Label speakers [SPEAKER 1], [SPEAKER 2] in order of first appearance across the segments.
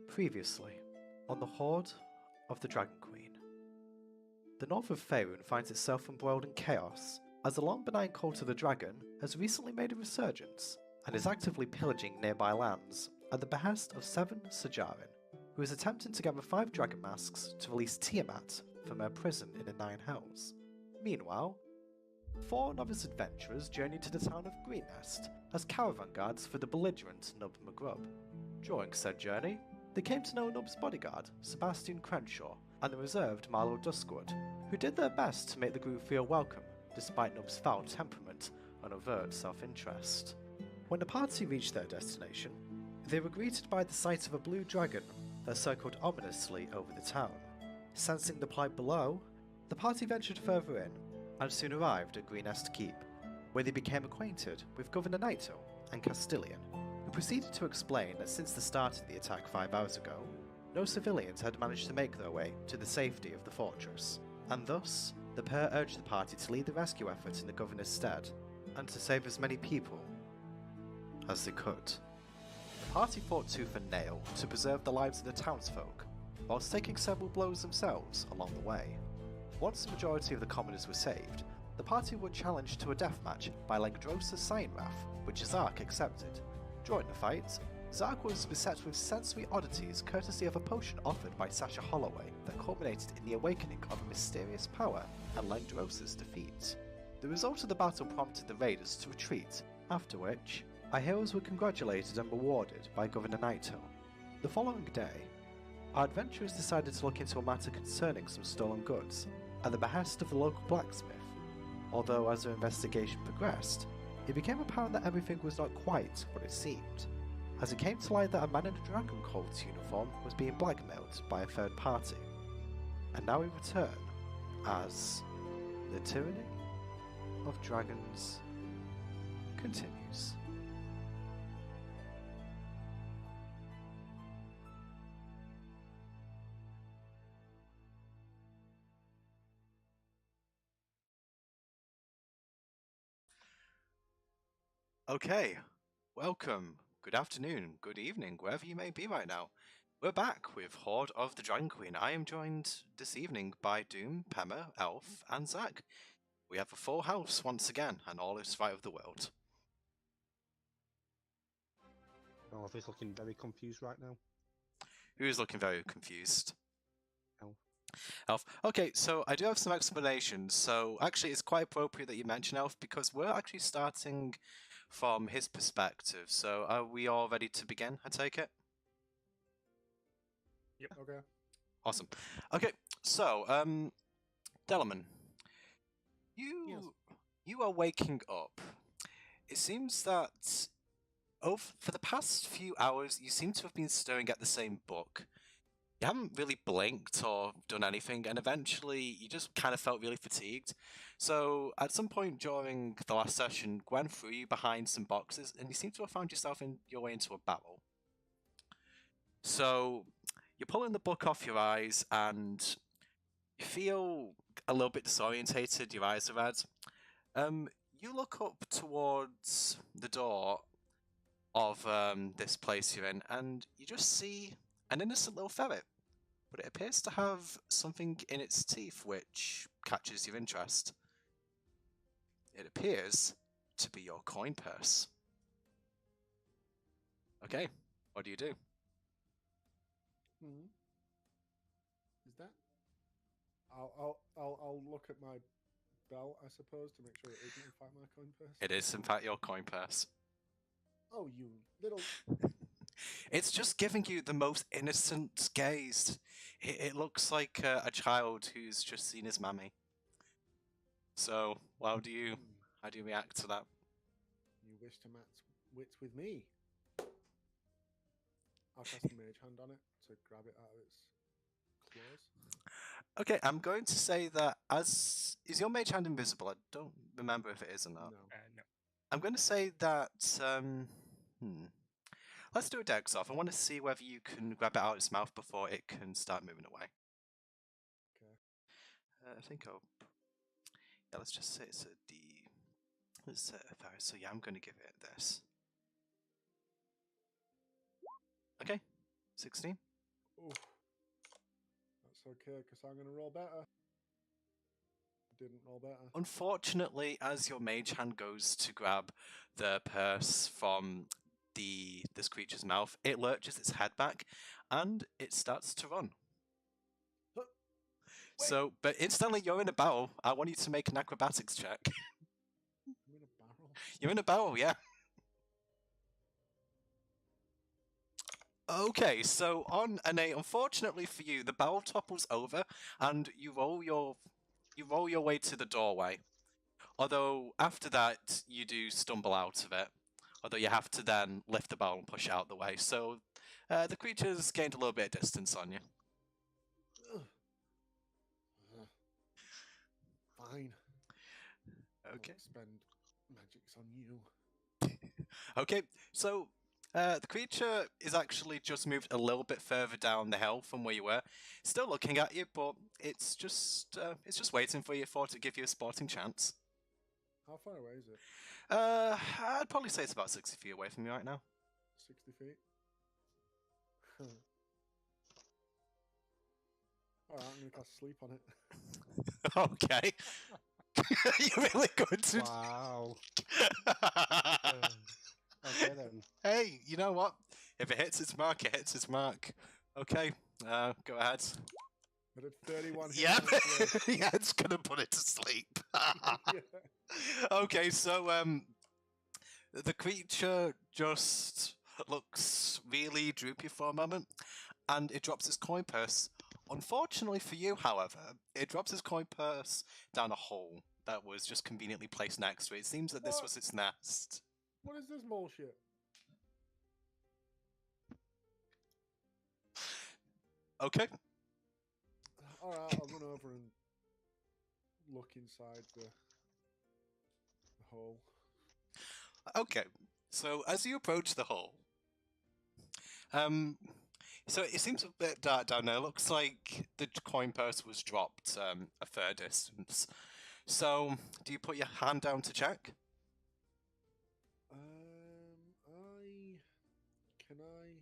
[SPEAKER 1] Previously, on the Hoard of the Dragon Queen. The north of Faerun finds itself embroiled in chaos, as the long benign cult of the dragon has recently made a resurgence, and is actively pillaging nearby lands at the behest of 7 Sajarin, who is attempting to gather 5 dragon masks to release Tiamat from her prison in the 9 Hells. Meanwhile, 4 novice adventurers journey to the town of Greenest as caravan guards for the belligerent Nub McGrub. During said journey, they came to know Nub's bodyguard, Sebastian Crenshaw, and the reserved Marlowe Duskwood, who did their best to make the group feel welcome, despite Nub's foul temperament and overt self-interest. When the party reached their destination, they were greeted by the sight of a blue dragon that circled ominously over the town. Sensing the plight below, the party ventured further in, and soon arrived at Greenest Keep, where they became acquainted with Governor Naito and Castilian, who proceeded to explain that since the start of the attack 5 hours ago, no civilians had managed to make their way to the safety of the fortress, and thus the pair urged the party to lead the rescue effort in the governor's stead, and to save as many people as they could. The party fought tooth and nail to preserve the lives of the townsfolk, whilst taking several blows themselves along the way. Once the majority of the commoners were saved, the party were challenged to a deathmatch by Langdrosa's Sign Wrath, which Zark accepted. During the fight, Zark was beset with sensory oddities courtesy of a potion offered by Sasha Holloway that culminated in the awakening of a mysterious power and Langdrosa's defeat. The result of the battle prompted the raiders to retreat, after which, our heroes were congratulated and rewarded by Governor Naito. The following day, our adventurers decided to look into a matter concerning some stolen goods, at the behest of the local blacksmith, although as their investigation progressed, it became apparent that everything was not quite what it seemed, as it came to light that a man in a dragon cult uniform was being blackmailed by a third party. And now we return as the Tyranny of Dragons continues. Okay, welcome, good afternoon, good evening, wherever you may be right now. We're back with Hoard of the Dragon Queen. I am joined this evening by Doom, Pema, Elf, and Zach. We have a full house once again, and all is right of the world.
[SPEAKER 2] Oh, he's looking very confused right now.
[SPEAKER 1] Who's looking very confused?
[SPEAKER 2] Elf.
[SPEAKER 1] Elf. Okay, so I do have some explanations. So actually, it's quite appropriate that you mention Elf because we're actually starting from his perspective. So are we all ready to begin, I take it?
[SPEAKER 3] Yep, okay.
[SPEAKER 1] Awesome. Okay, so, Delman, you are waking up. It seems that for the past few hours, you seem to have been staring at the same book. You haven't really blinked or done anything, and eventually you just kind of felt really fatigued. So at some point during the last session, Gwen threw you behind some boxes, and you seem to have found yourself in your way into a barrel. So you're pulling the book off your eyes, and you feel a little bit disorientated. Your eyes are red. You look up towards the door of this place you're in, and you just see an innocent little ferret, but it appears to have something in its teeth which catches your interest. It appears to be your coin purse. Okay, what do you do?
[SPEAKER 3] Is that? I'll look at my belt, I suppose, to make sure it isn't in fact my coin purse.
[SPEAKER 1] It is in fact your coin purse.
[SPEAKER 3] Oh, you little.
[SPEAKER 1] It's just giving you the most innocent gaze. It looks like a child who's just seen his mammy. So, how do you react to that?
[SPEAKER 3] You wish to match wits with me? I'll cast a mage hand on it to grab it out of its claws.
[SPEAKER 1] Okay, I'm going to say that is your mage hand invisible? I don't remember if it is or not.
[SPEAKER 3] No.
[SPEAKER 1] I'm going to say that, let's do a dex off. I want to see whether you can grab it out of its mouth before it can start moving away.
[SPEAKER 3] Okay.
[SPEAKER 1] I think let's just say it's a D. Let's say a Ferret. So yeah, I'm going to give it this. Okay, 16.
[SPEAKER 3] Ooh. That's okay, because I'm going to roll better. Didn't roll better.
[SPEAKER 1] Unfortunately, as your mage hand goes to grab the purse from this creature's mouth, it lurches its head back and it starts to run.
[SPEAKER 3] Wait.
[SPEAKER 1] So, but instantly you're in a barrel. I want you to make an acrobatics check.
[SPEAKER 3] I'm in a barrel.
[SPEAKER 1] You're in a barrel, yeah. Okay, so on an 8, unfortunately for you, the barrel topples over and you roll your way to the doorway. Although after that you do stumble out of it. Although you have to then lift the barrel and push it out the way. So the creature's gained a little bit of distance on you.
[SPEAKER 3] Fine.
[SPEAKER 1] Okay.
[SPEAKER 3] I'll spend magics on you.
[SPEAKER 1] Okay, so the creature is actually just moved a little bit further down the hill from where you were. Still looking at you, but it's just waiting for you to give you a sporting chance.
[SPEAKER 3] How far away is it?
[SPEAKER 1] I'd probably say it's about 60 feet away from you right now.
[SPEAKER 3] 60 feet? Alright, I'm going to cast sleep on it.
[SPEAKER 1] Okay. You're really good to...
[SPEAKER 2] Wow. Okay then.
[SPEAKER 1] Hey, you know what? If it hits its mark, it hits its mark. Okay, go ahead.
[SPEAKER 3] I did 31 hit
[SPEAKER 1] Yeah,
[SPEAKER 3] points.
[SPEAKER 1] yeah, it's gonna put it to sleep.
[SPEAKER 3] Yeah.
[SPEAKER 1] Okay, so the creature just looks really droopy for a moment, and it drops its coin purse. Unfortunately for you, however, it drops its coin purse down a hole that was just conveniently placed next to it. It seems that this
[SPEAKER 3] What?
[SPEAKER 1] was its nest.
[SPEAKER 3] What is this bullshit?
[SPEAKER 1] Okay.
[SPEAKER 3] Alright, I'll run over and look inside the hole.
[SPEAKER 1] Okay, so as you approach the hole, so it seems a bit dark down there. Looks like the coin purse was dropped a fair distance. So, do you put your hand down to check?
[SPEAKER 3] Can I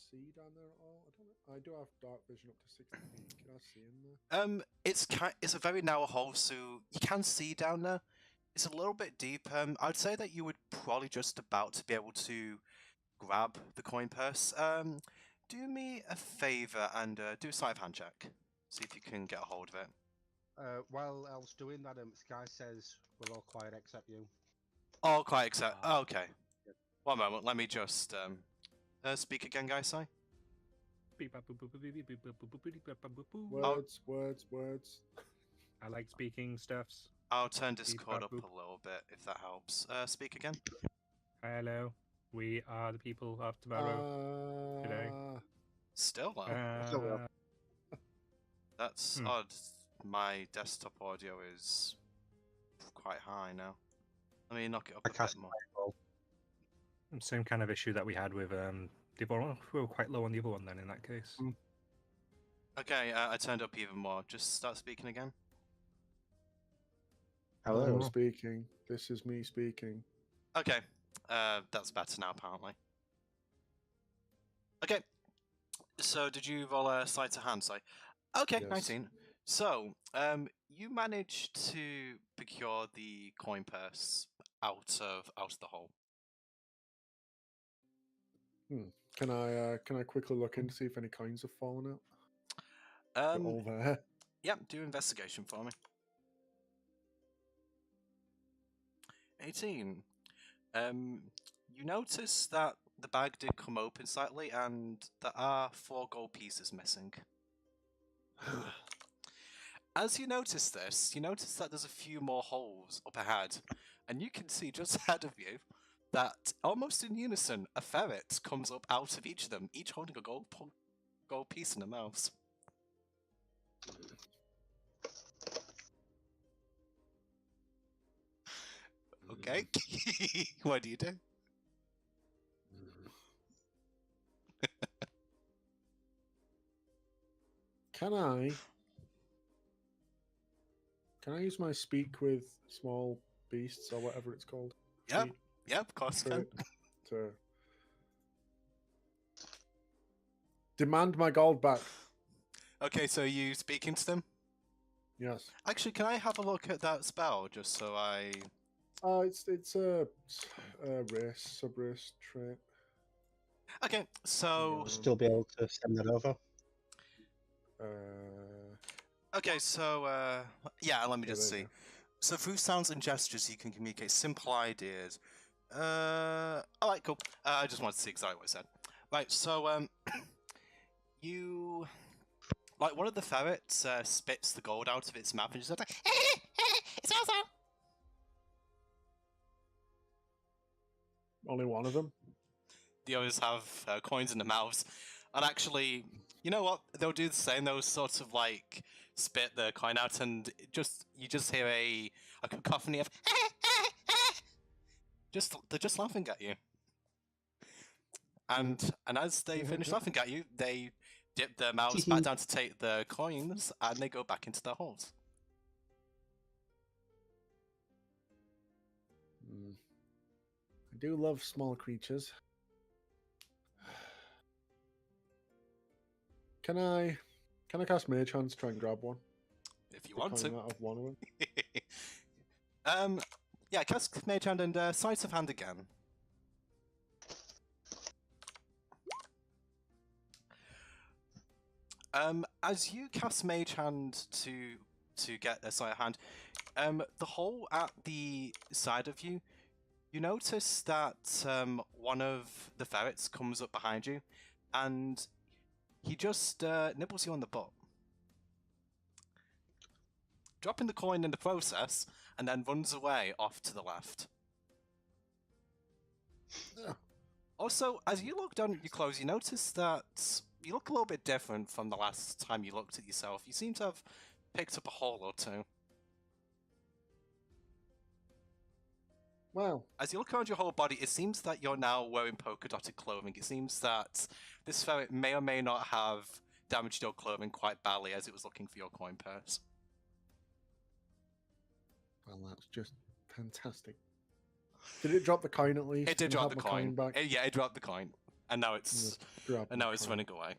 [SPEAKER 3] see down there at all? I don't know. I do have dark vision up to 60 feet. Can I see in there?
[SPEAKER 1] It's a very narrow hole, so you can see down there. It's a little bit deep. I'd say that you would probably just about to be able to grab the coin purse. Do me a favor and do a sleight of hand check. See if you can get a hold of it.
[SPEAKER 2] While I was doing that, Sky says we're all quiet except you.
[SPEAKER 1] Oh, quite except. Oh, okay. One moment. Let me just speak again, guys. Sorry.
[SPEAKER 3] Words.
[SPEAKER 4] I like speaking stuffs.
[SPEAKER 1] I'll turn Discord up a little bit if that helps. Speak again.
[SPEAKER 4] Hello, we are the people of tomorrow. Today.
[SPEAKER 1] Still low. That's odd. My desktop audio is quite high now. Let me knock it up a bit more.
[SPEAKER 4] Same kind of issue that we had with the other one. We were quite low on the other one then in that case.
[SPEAKER 1] Okay, I turned up even more. Just start speaking again.
[SPEAKER 3] Hello. I'm speaking. This is me speaking.
[SPEAKER 1] Okay, that's better now apparently. Okay, so did you roll a sleight of hand? Sorry. Okay,
[SPEAKER 3] Yes.
[SPEAKER 1] 19. So, you managed to procure the coin purse out of the hole.
[SPEAKER 3] Can I quickly look in to see if any coins have fallen out? They're all there.
[SPEAKER 1] Yep, do investigation for me. 18. You notice that the bag did come open slightly, and there are 4 gold pieces missing. As you notice this, you notice that there's a few more holes up ahead, and you can see just ahead of you that, almost in unison, a ferret comes up out of each of them, each holding a gold piece in their mouths. Okay, what do you do?
[SPEAKER 3] Can I use my speak with small beasts or whatever it's called?
[SPEAKER 1] Yep, of course you can.
[SPEAKER 3] To Demand my gold back.
[SPEAKER 5] Okay, so you speaking to them?
[SPEAKER 3] Yes.
[SPEAKER 5] Actually, can I have a look at that spell just so I?
[SPEAKER 3] It's a race, sub-race trait.
[SPEAKER 5] Okay, so
[SPEAKER 2] Still be able to send that over.
[SPEAKER 5] okay, so yeah, let me
[SPEAKER 3] Yeah,
[SPEAKER 5] just
[SPEAKER 3] there you
[SPEAKER 5] see. So through sounds and gestures, you can communicate simple ideas. Alright, cool. I just wanted to see exactly what it said. Right, so you like one of the ferrets spits the gold out of its mouth and just like, it's also.
[SPEAKER 3] Only one of them.
[SPEAKER 5] The others have coins in their mouths, and actually, you know what? They'll do the same. They'll sort of like spit the coin out, and you just hear a cacophony of they're just laughing at you. And as they finish laughing at you, they dip their mouths back down to take the coins, and they go back into their holes.
[SPEAKER 3] I do love small creatures. Can I cast Mage Hand to try and grab one?
[SPEAKER 5] If you want to.
[SPEAKER 3] Out of one of them.
[SPEAKER 5] Yeah, cast Mage Hand and Sleight of Hand again. As you cast Mage Hand to get a Sleight of Hand, the hole at the side of you, you notice that one of the ferrets comes up behind you, and he just nibbles you on the butt, dropping the coin in the process, and then runs away off to the left.
[SPEAKER 3] Yeah.
[SPEAKER 5] Also, as you look down at your clothes, you notice that you look a little bit different from the last time you looked at yourself. You seem to have picked up a hole or two.
[SPEAKER 3] Wow.
[SPEAKER 5] As you look around your whole body, it seems that you're now wearing polka-dotted clothing. It seems that this ferret may or may not have damaged your clothing quite badly as it was looking for your coin purse.
[SPEAKER 3] Well, that's just fantastic. Did it drop the coin at least?
[SPEAKER 5] It did
[SPEAKER 3] Can I
[SPEAKER 5] drop
[SPEAKER 3] have
[SPEAKER 5] the
[SPEAKER 3] my
[SPEAKER 5] coin.
[SPEAKER 3] back?
[SPEAKER 5] Yeah, it dropped the coin, and now it's running away.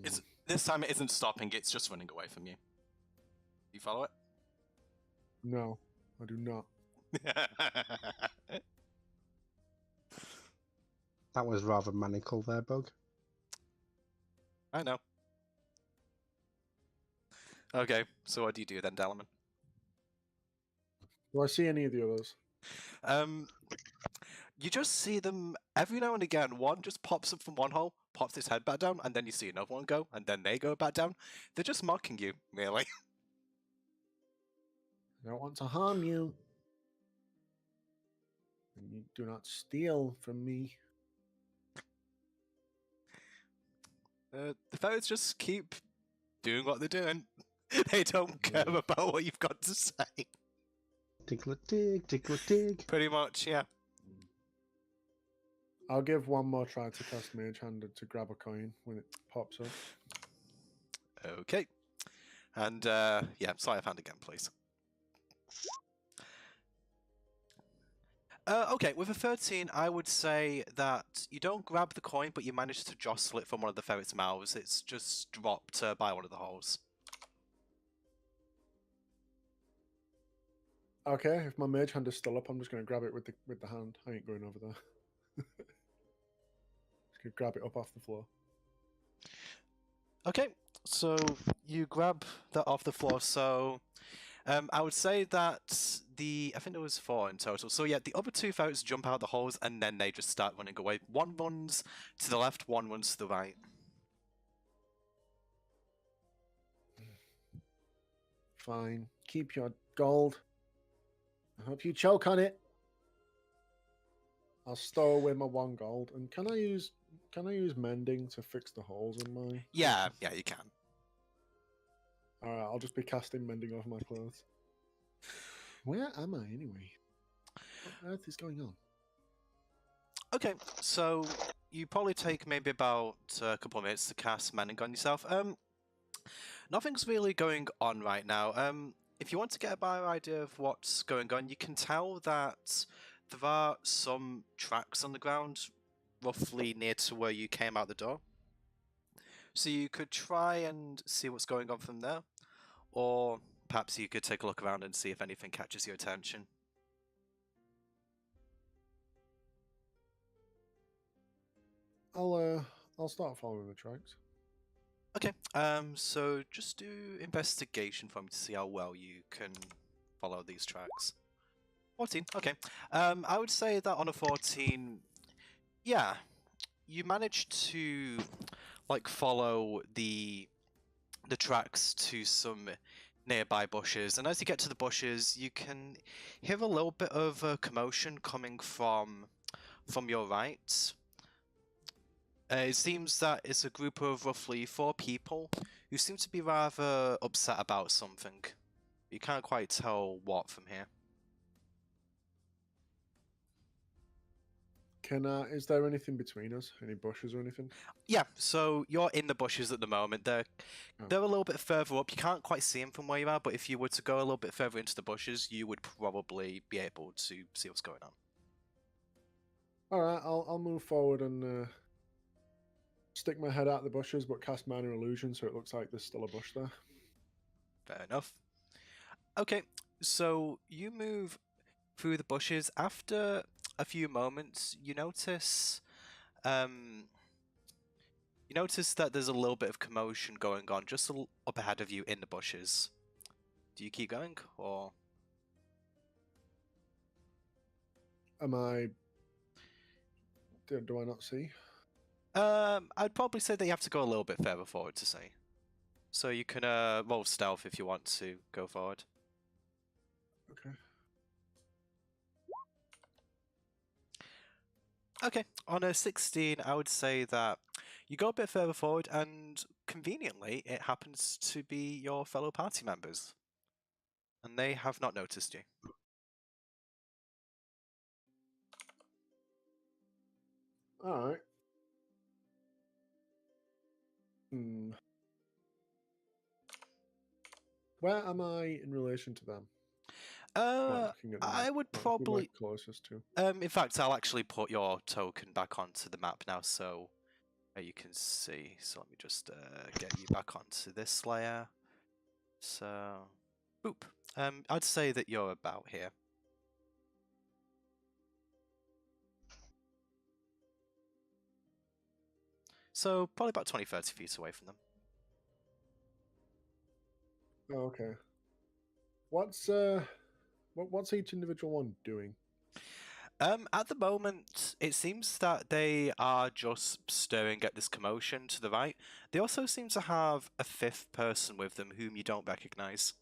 [SPEAKER 5] It's this time it isn't stopping; it's just running away from you. You follow it?
[SPEAKER 3] No, I do not.
[SPEAKER 2] That was rather maniacal there, Bug.
[SPEAKER 5] I know. Okay, so what do you do then, Dalaman?
[SPEAKER 3] Do I see any of the others?
[SPEAKER 5] You just see them every now and again. One just pops up from one hole, pops its head back down, and then you see another one go, and then they go back down. They're just mocking you, really.
[SPEAKER 3] I don't want to harm you. And you do not steal from me.
[SPEAKER 5] The ferrets just keep doing what they're doing. They don't care about what you've got to say.
[SPEAKER 2] Tickle dig, tickle dig.
[SPEAKER 5] Pretty much, yeah.
[SPEAKER 3] I'll give one more try to cast Mage Hand to grab a coin when it pops up.
[SPEAKER 5] Okay. And, yeah, sleight of hand again, please. Okay, with a 13, I would say that you don't grab the coin, but you manage to jostle it from one of the ferret's mouths. It's just dropped by one of the holes.
[SPEAKER 3] Okay, if my Mage Hand is still up, I'm just going to grab it with the hand. I ain't going over there. Just going to grab it up off the floor.
[SPEAKER 5] Okay, so you grab that off the floor. So I would say that I think there was 4 in total. So yeah, the other 2 ferrets jump out the holes and then they just start running away. One runs to the left, one runs to the right.
[SPEAKER 3] Fine. Keep your gold. I hope you choke on it. I'll stow away my 1 gold. And can I use mending to fix the holes in my...
[SPEAKER 5] Yeah, you can.
[SPEAKER 3] Alright, I'll just be casting mending off my clothes. Where am I anyway? What on earth is going on?
[SPEAKER 5] Okay, so you probably take maybe about a couple of minutes to cast mending on yourself. Nothing's really going on right now. If you want to get a better idea of what's going on, you can tell that there are some tracks on the ground roughly near to where you came out the door. So you could try and see what's going on from there, or perhaps you could take a look around and see if anything catches your attention.
[SPEAKER 3] I'll start following the tracks.
[SPEAKER 5] Okay, so just do investigation for me to see how well you can follow these tracks. 14, okay. I would say that on a 14, yeah, you managed to like follow the tracks to some nearby bushes, and as you get to the bushes, you can hear a little bit of commotion coming from your right. It seems that it's a group of roughly 4 people who seem to be rather upset about something. You can't quite tell what from here.
[SPEAKER 3] Is there anything between us? Any bushes or anything?
[SPEAKER 5] Yeah, so you're in the bushes at the moment. They're a little bit further up. You can't quite see them from where you are, but if you were to go a little bit further into the bushes, you would probably be able to see what's going on.
[SPEAKER 3] All right, I'll move forward and stick my head out the bushes, but cast minor illusion, so it looks like there's still a bush there.
[SPEAKER 5] Fair enough. Okay, so you move through the bushes. After a few moments, you notice that there's a little bit of commotion going on just up ahead of you in the bushes. Do you keep going, or?
[SPEAKER 3] Am I? Do I not see?
[SPEAKER 5] I'd probably say that you have to go a little bit further forward to see. So you can roll stealth if you want to go forward.
[SPEAKER 3] Okay.
[SPEAKER 5] Okay, on a 16, I would say that you go a bit further forward, and conveniently, it happens to be your fellow party members. And they have not noticed you.
[SPEAKER 3] All right. Where am I in relation to them?
[SPEAKER 5] I would probably
[SPEAKER 3] closest to.
[SPEAKER 5] in fact, I'll actually put your token back onto the map now, so you can see. So let me just get you back onto this layer. So, boop. I'd say that you're about here. So probably about 20-30 feet away from them.
[SPEAKER 3] Oh, okay. What's each individual one doing?
[SPEAKER 5] At the moment, it seems that they are just staring at this commotion to the right. They also seem to have a 5th person with them whom you don't recognize.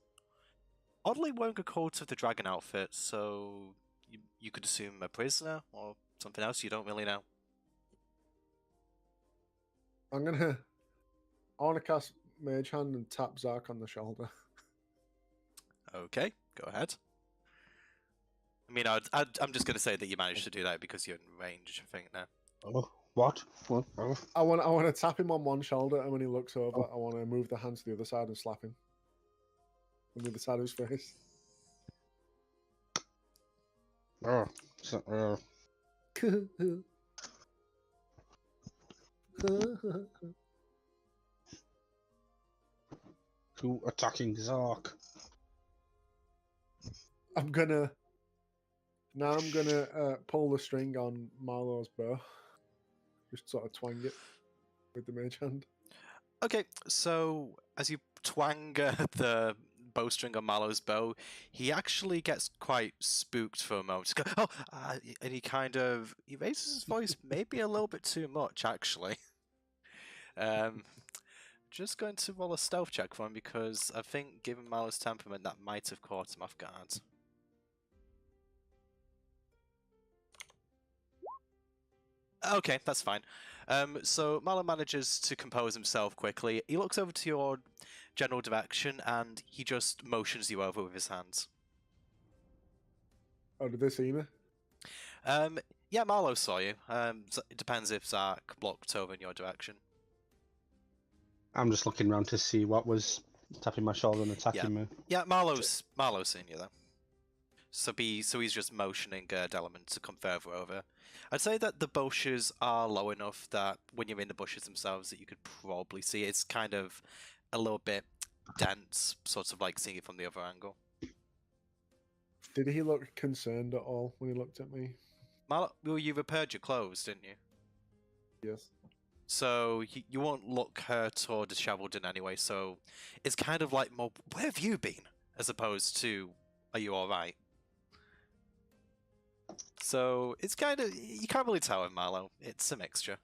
[SPEAKER 5] Oddly wearing a coat of the dragon outfit, so you could assume a prisoner or something else, you don't really know.
[SPEAKER 3] I want to cast Mage Hand and tap Zark on the shoulder.
[SPEAKER 5] Okay, go ahead. I mean, I'm just going to say that you managed to do that because you're in range, I think, now.
[SPEAKER 2] Oh, what? What? Oh.
[SPEAKER 3] I want to tap him on one shoulder, and when he looks over, I want to move the hand to the other side and slap him on the other side of his face.
[SPEAKER 2] Oh, so, who attacking Zark?
[SPEAKER 3] I'm gonna pull the string on Marlowe's bow. Just sort of twang it with the mage hand.
[SPEAKER 5] Okay, so as you twang the bowstring on Marlowe's bow, he actually gets quite spooked for a moment. And he raises his voice maybe a little bit too much, actually. Just going to roll a stealth check for him because I think, given Marlowe's temperament, that might have caught him off guard. Okay, that's fine. So Marlowe manages to compose himself quickly. He looks over to your general direction and he just motions you over with his hands.
[SPEAKER 3] Oh, did they see me?
[SPEAKER 5] Yeah, Marlowe saw you. It depends if Zark blocked over in your direction.
[SPEAKER 2] I'm just looking around to see what was tapping my shoulder and attacking me.
[SPEAKER 5] Yeah, Marlowe's seen you though. So he's just motioning Delamain to come further over. I'd say that the bushes are low enough that when you're in the bushes themselves that you could probably see it's kind of a little bit dense, sort of like seeing it from the other angle.
[SPEAKER 3] Did he look concerned at all when he looked at me?
[SPEAKER 5] Well, you repaired your clothes, didn't you?
[SPEAKER 3] Yes.
[SPEAKER 5] So you won't look hurt or disheveled in any way, so it's kind of like more, where have you been? As opposed to, are you alright? So it's kind of, you can't really tell with Marlowe. It's a mixture.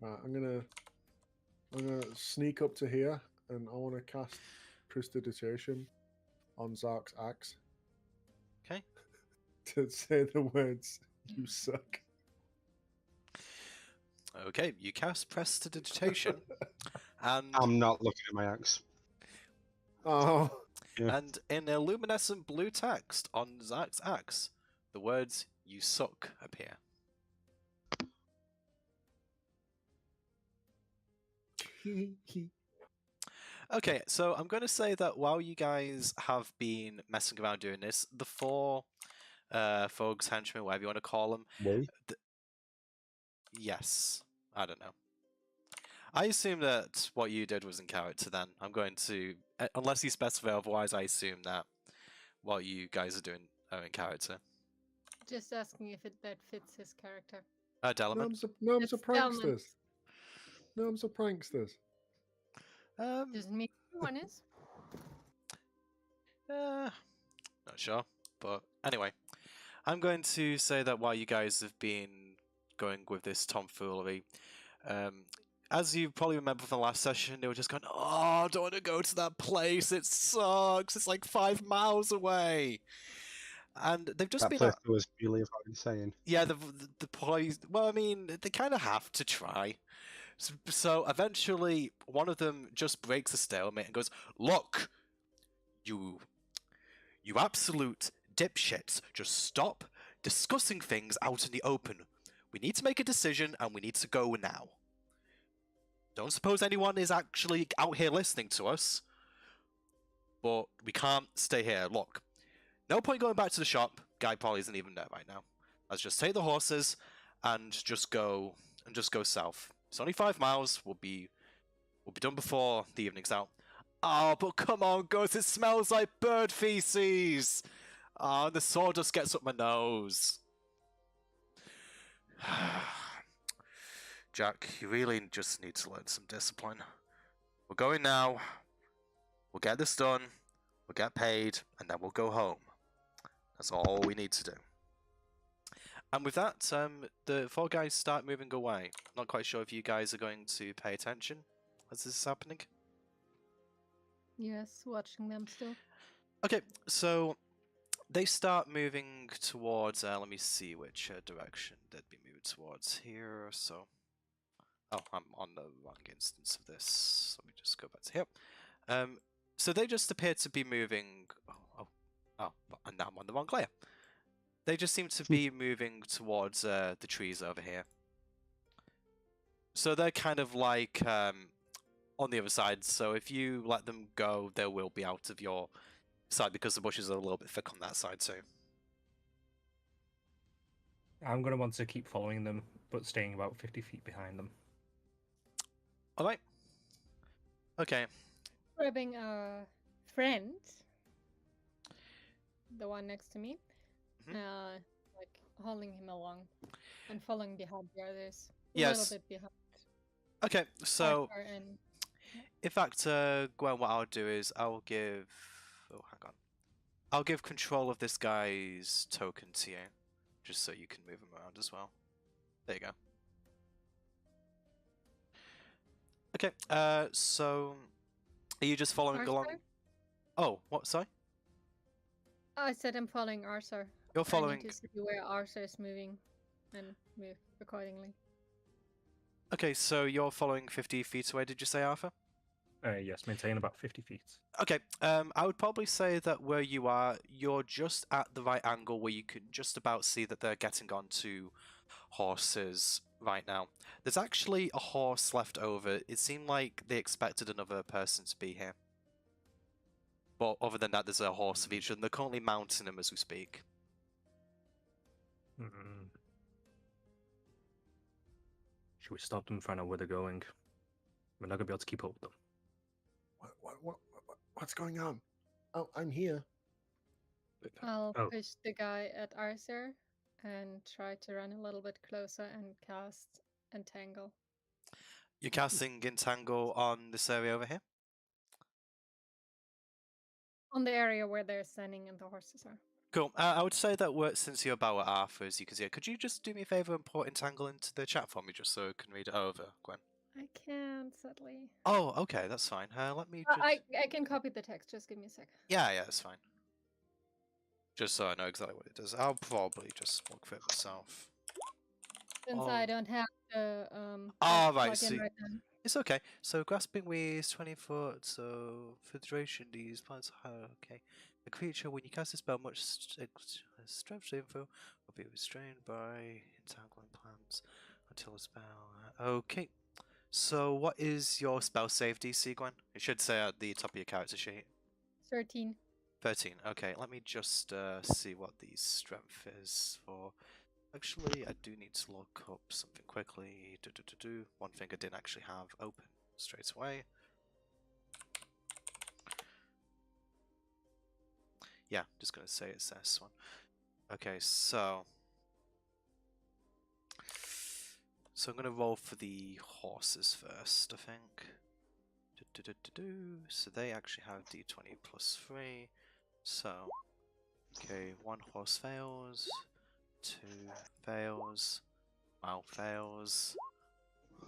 [SPEAKER 3] Right, I'm gonna sneak up to here, and I want to cast Prestidigitation on Zark's axe.
[SPEAKER 5] Okay.
[SPEAKER 3] To say the words, "You suck."
[SPEAKER 5] Okay, you cast Prestidigitation, and
[SPEAKER 2] I'm not looking at my axe.
[SPEAKER 3] Oh.
[SPEAKER 2] Yeah.
[SPEAKER 5] and in a luminescent blue text on Zark's axe, the words "You suck" appear. Okay, so I'm going to say that while you guys have been messing around doing this, the four thugs, henchmen, whatever you want to call them,
[SPEAKER 2] We?
[SPEAKER 5] yes, I don't know. I assume that what you did was in character then. I'm going to, unless you specify otherwise, I assume that what you guys are doing are in character.
[SPEAKER 6] Just asking if that fits his character.
[SPEAKER 5] Delamain?
[SPEAKER 3] Gnomes are
[SPEAKER 6] It's
[SPEAKER 3] pranksters. Gnomes are pranksters.
[SPEAKER 6] Doesn't mean one is.
[SPEAKER 5] Not sure, but anyway, I'm going to say that while you guys have been going with this tomfoolery, as you probably remember from the last session, they were just going, "Oh, I don't want to go to that place. It sucks. It's like 5 miles away." And they've just
[SPEAKER 2] That
[SPEAKER 5] been
[SPEAKER 2] place was really insane.
[SPEAKER 5] yeah, the place. Well, I mean, they kind of have to try. So eventually, one of them just breaks a stalemate and goes, "Look, you absolute dipshits! Just stop discussing things out in the open. We need to make a decision, and we need to go now. Don't suppose anyone is actually out here listening to us, but we can't stay here. Look, no point going back to the shop. Guy probably isn't even there right now. Let's just take the horses and just go south. It's only 5 miles. We'll be done before the evening's out." "Oh, but come on, Gus, it smells like bird feces. Oh, the sawdust gets up my nose." "Jack, you really just need to learn some discipline. We're going now. We'll get this done. We'll get paid, and then we'll go home. That's all we need to do." And with that, the 4 guys start moving away. Not quite sure if you guys are going to pay attention as this is happening.
[SPEAKER 6] Yes, watching them still.
[SPEAKER 5] Okay, so they start moving towards, let me see which direction they'd be moving towards here, so... Oh, I'm on the wrong instance of this. Let me just go back to here. So they just appear to be moving... Oh, and now I'm on the wrong layer. They just seem to be moving towards the trees over here. So they're kind of like on the other side, so if you let them go, they will be out of your side because the bushes are a little bit thick on that side too.
[SPEAKER 4] I'm going to want to keep following them, but staying about 50 feet behind them.
[SPEAKER 5] Alright. Okay.
[SPEAKER 6] Grabbing a friend, the one next to me, like hauling him along and following behind the others. A
[SPEAKER 5] Yes.
[SPEAKER 6] little bit behind.
[SPEAKER 5] Okay, so
[SPEAKER 6] Arthur and
[SPEAKER 5] in fact, Gwen, what I'll do is I'll give... Oh, hang on. I'll give control of this guy's token to you, just so you can move him around as well. There you go. Okay, so... Are you just following along?
[SPEAKER 6] Arthur?
[SPEAKER 5] Oh, what, sorry?
[SPEAKER 6] I said I'm following Arthur.
[SPEAKER 5] You're following...
[SPEAKER 6] I need to see where Arthur is moving and move accordingly.
[SPEAKER 5] Okay, so you're following 50 feet away, did you say, Arthur?
[SPEAKER 4] Yes, maintain about 50 feet.
[SPEAKER 5] Okay, I would probably say that where you are, you're just at the right angle where you can just about see that they're getting onto horses right now. There's actually a horse left over. It seemed like they expected another person to be here. But other than that, there's a horse of each, and they're currently mounting them as we speak.
[SPEAKER 4] Mm. Should we stop them and find out where they're going? We're not gonna be able to keep up with them.
[SPEAKER 3] What's going on? Oh, I'm here.
[SPEAKER 6] I'll
[SPEAKER 4] Oh.
[SPEAKER 6] push the guy at Arthur and try to run a little bit closer and cast Entangle.
[SPEAKER 5] You're casting Entangle on this area over here?
[SPEAKER 6] On the area where they're standing and the horses are.
[SPEAKER 5] Cool. I would say that works since you're about at Arthur, as you can see. Could you just do me a favour and put Entangle into the chat for me, just so I can read it over, Gwen?
[SPEAKER 6] I can't, sadly.
[SPEAKER 5] Oh, okay, that's fine. Let me just...
[SPEAKER 6] I can copy the text, just give me a sec.
[SPEAKER 5] Yeah, that's fine. Just so I know exactly what it does. I'll probably just look for it myself.
[SPEAKER 6] Since
[SPEAKER 5] Oh.
[SPEAKER 6] I don't have the
[SPEAKER 5] Ah,
[SPEAKER 6] plug
[SPEAKER 5] right,
[SPEAKER 6] in
[SPEAKER 5] so
[SPEAKER 6] right now.
[SPEAKER 5] it's okay. So grasping weighs 20 foot, so for the duration these plants are okay. A creature, when you cast a spell, much strength info will be restrained by entangling plants until a spell. Okay. So what is your spell save DC, Gwen? It should say at the top of your character sheet.
[SPEAKER 6] 13.
[SPEAKER 5] 13. Okay, let me just see what the strength is for. Actually, I do need to look up something quickly. One thing I didn't actually have open straight away. Yeah, just gonna say it's this one. Okay, so I'm gonna roll for the horses first, I think. So they actually have d20 plus 3. So, okay, 1 horse fails, 2 fails, Mal fails,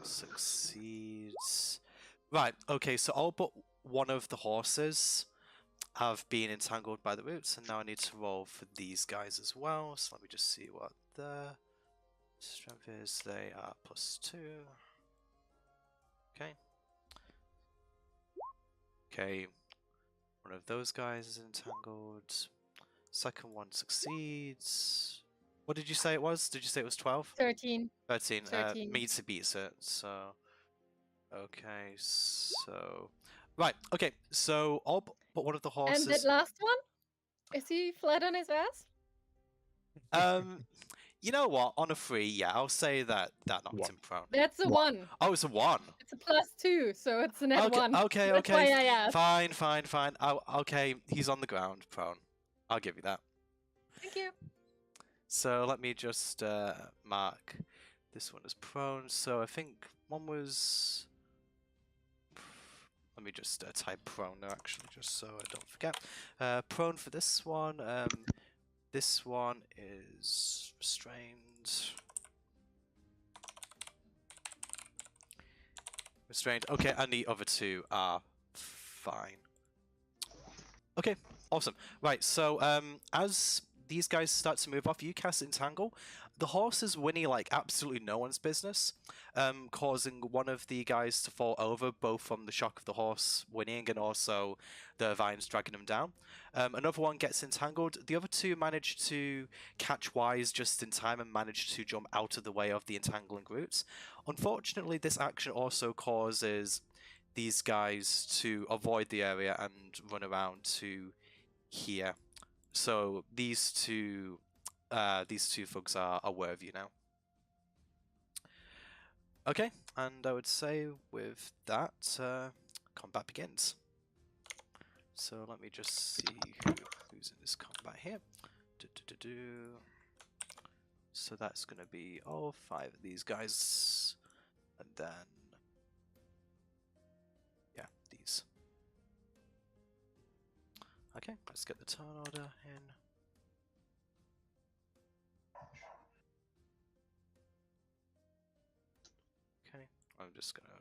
[SPEAKER 5] succeeds. Right, okay, so all but one of the horses have been entangled by the roots, and now I need to roll for these guys as well. So let me just see what the strength is. They are plus 2. Okay. Okay, one of those guys is entangled. Second one succeeds. What did you say it was? Did you say it was 12?
[SPEAKER 6] 13.
[SPEAKER 5] 13.
[SPEAKER 6] 13.
[SPEAKER 5] Meets it beats it, so... Okay, so... Right, okay, so all but one of the horses...
[SPEAKER 6] And that last one? Is he flat on his ass?
[SPEAKER 5] You know what? On a 3, yeah, I'll say that knocked
[SPEAKER 4] One.
[SPEAKER 5] him prone.
[SPEAKER 6] That's a 1.
[SPEAKER 5] Oh, it's a 1.
[SPEAKER 6] It's a +2, so it's a net
[SPEAKER 5] Okay,
[SPEAKER 6] 1.
[SPEAKER 5] okay,
[SPEAKER 6] That's
[SPEAKER 5] okay.
[SPEAKER 6] why I asked.
[SPEAKER 5] Fine. Okay, he's on the ground, prone. I'll give you that.
[SPEAKER 6] Thank you.
[SPEAKER 5] So let me just mark this one as prone. So I think one was... Let me just type prone there, actually, just so I don't forget. Prone for this one. This one is restrained. Restrained. Okay, and the other 2 are fine. Okay, awesome. Right, so as these guys start to move off, you cast Entangle. The horses whinny like absolutely no one's business, causing one of the guys to fall over, both from the shock of the horse whinnying and also the vines dragging him down. Another one gets entangled. The other 2 manage to catch Wise just in time and manage to jump out of the way of the entangling roots. Unfortunately, this action also causes these guys to avoid the area and run around to here. So these two thugs are aware of you now. Okay, and I would say with that, combat begins. So let me just see who's in this combat here. So that's going to be all 5 of these guys, and then yeah, these. Okay, let's get the turn order in. Okay, I'm just gonna...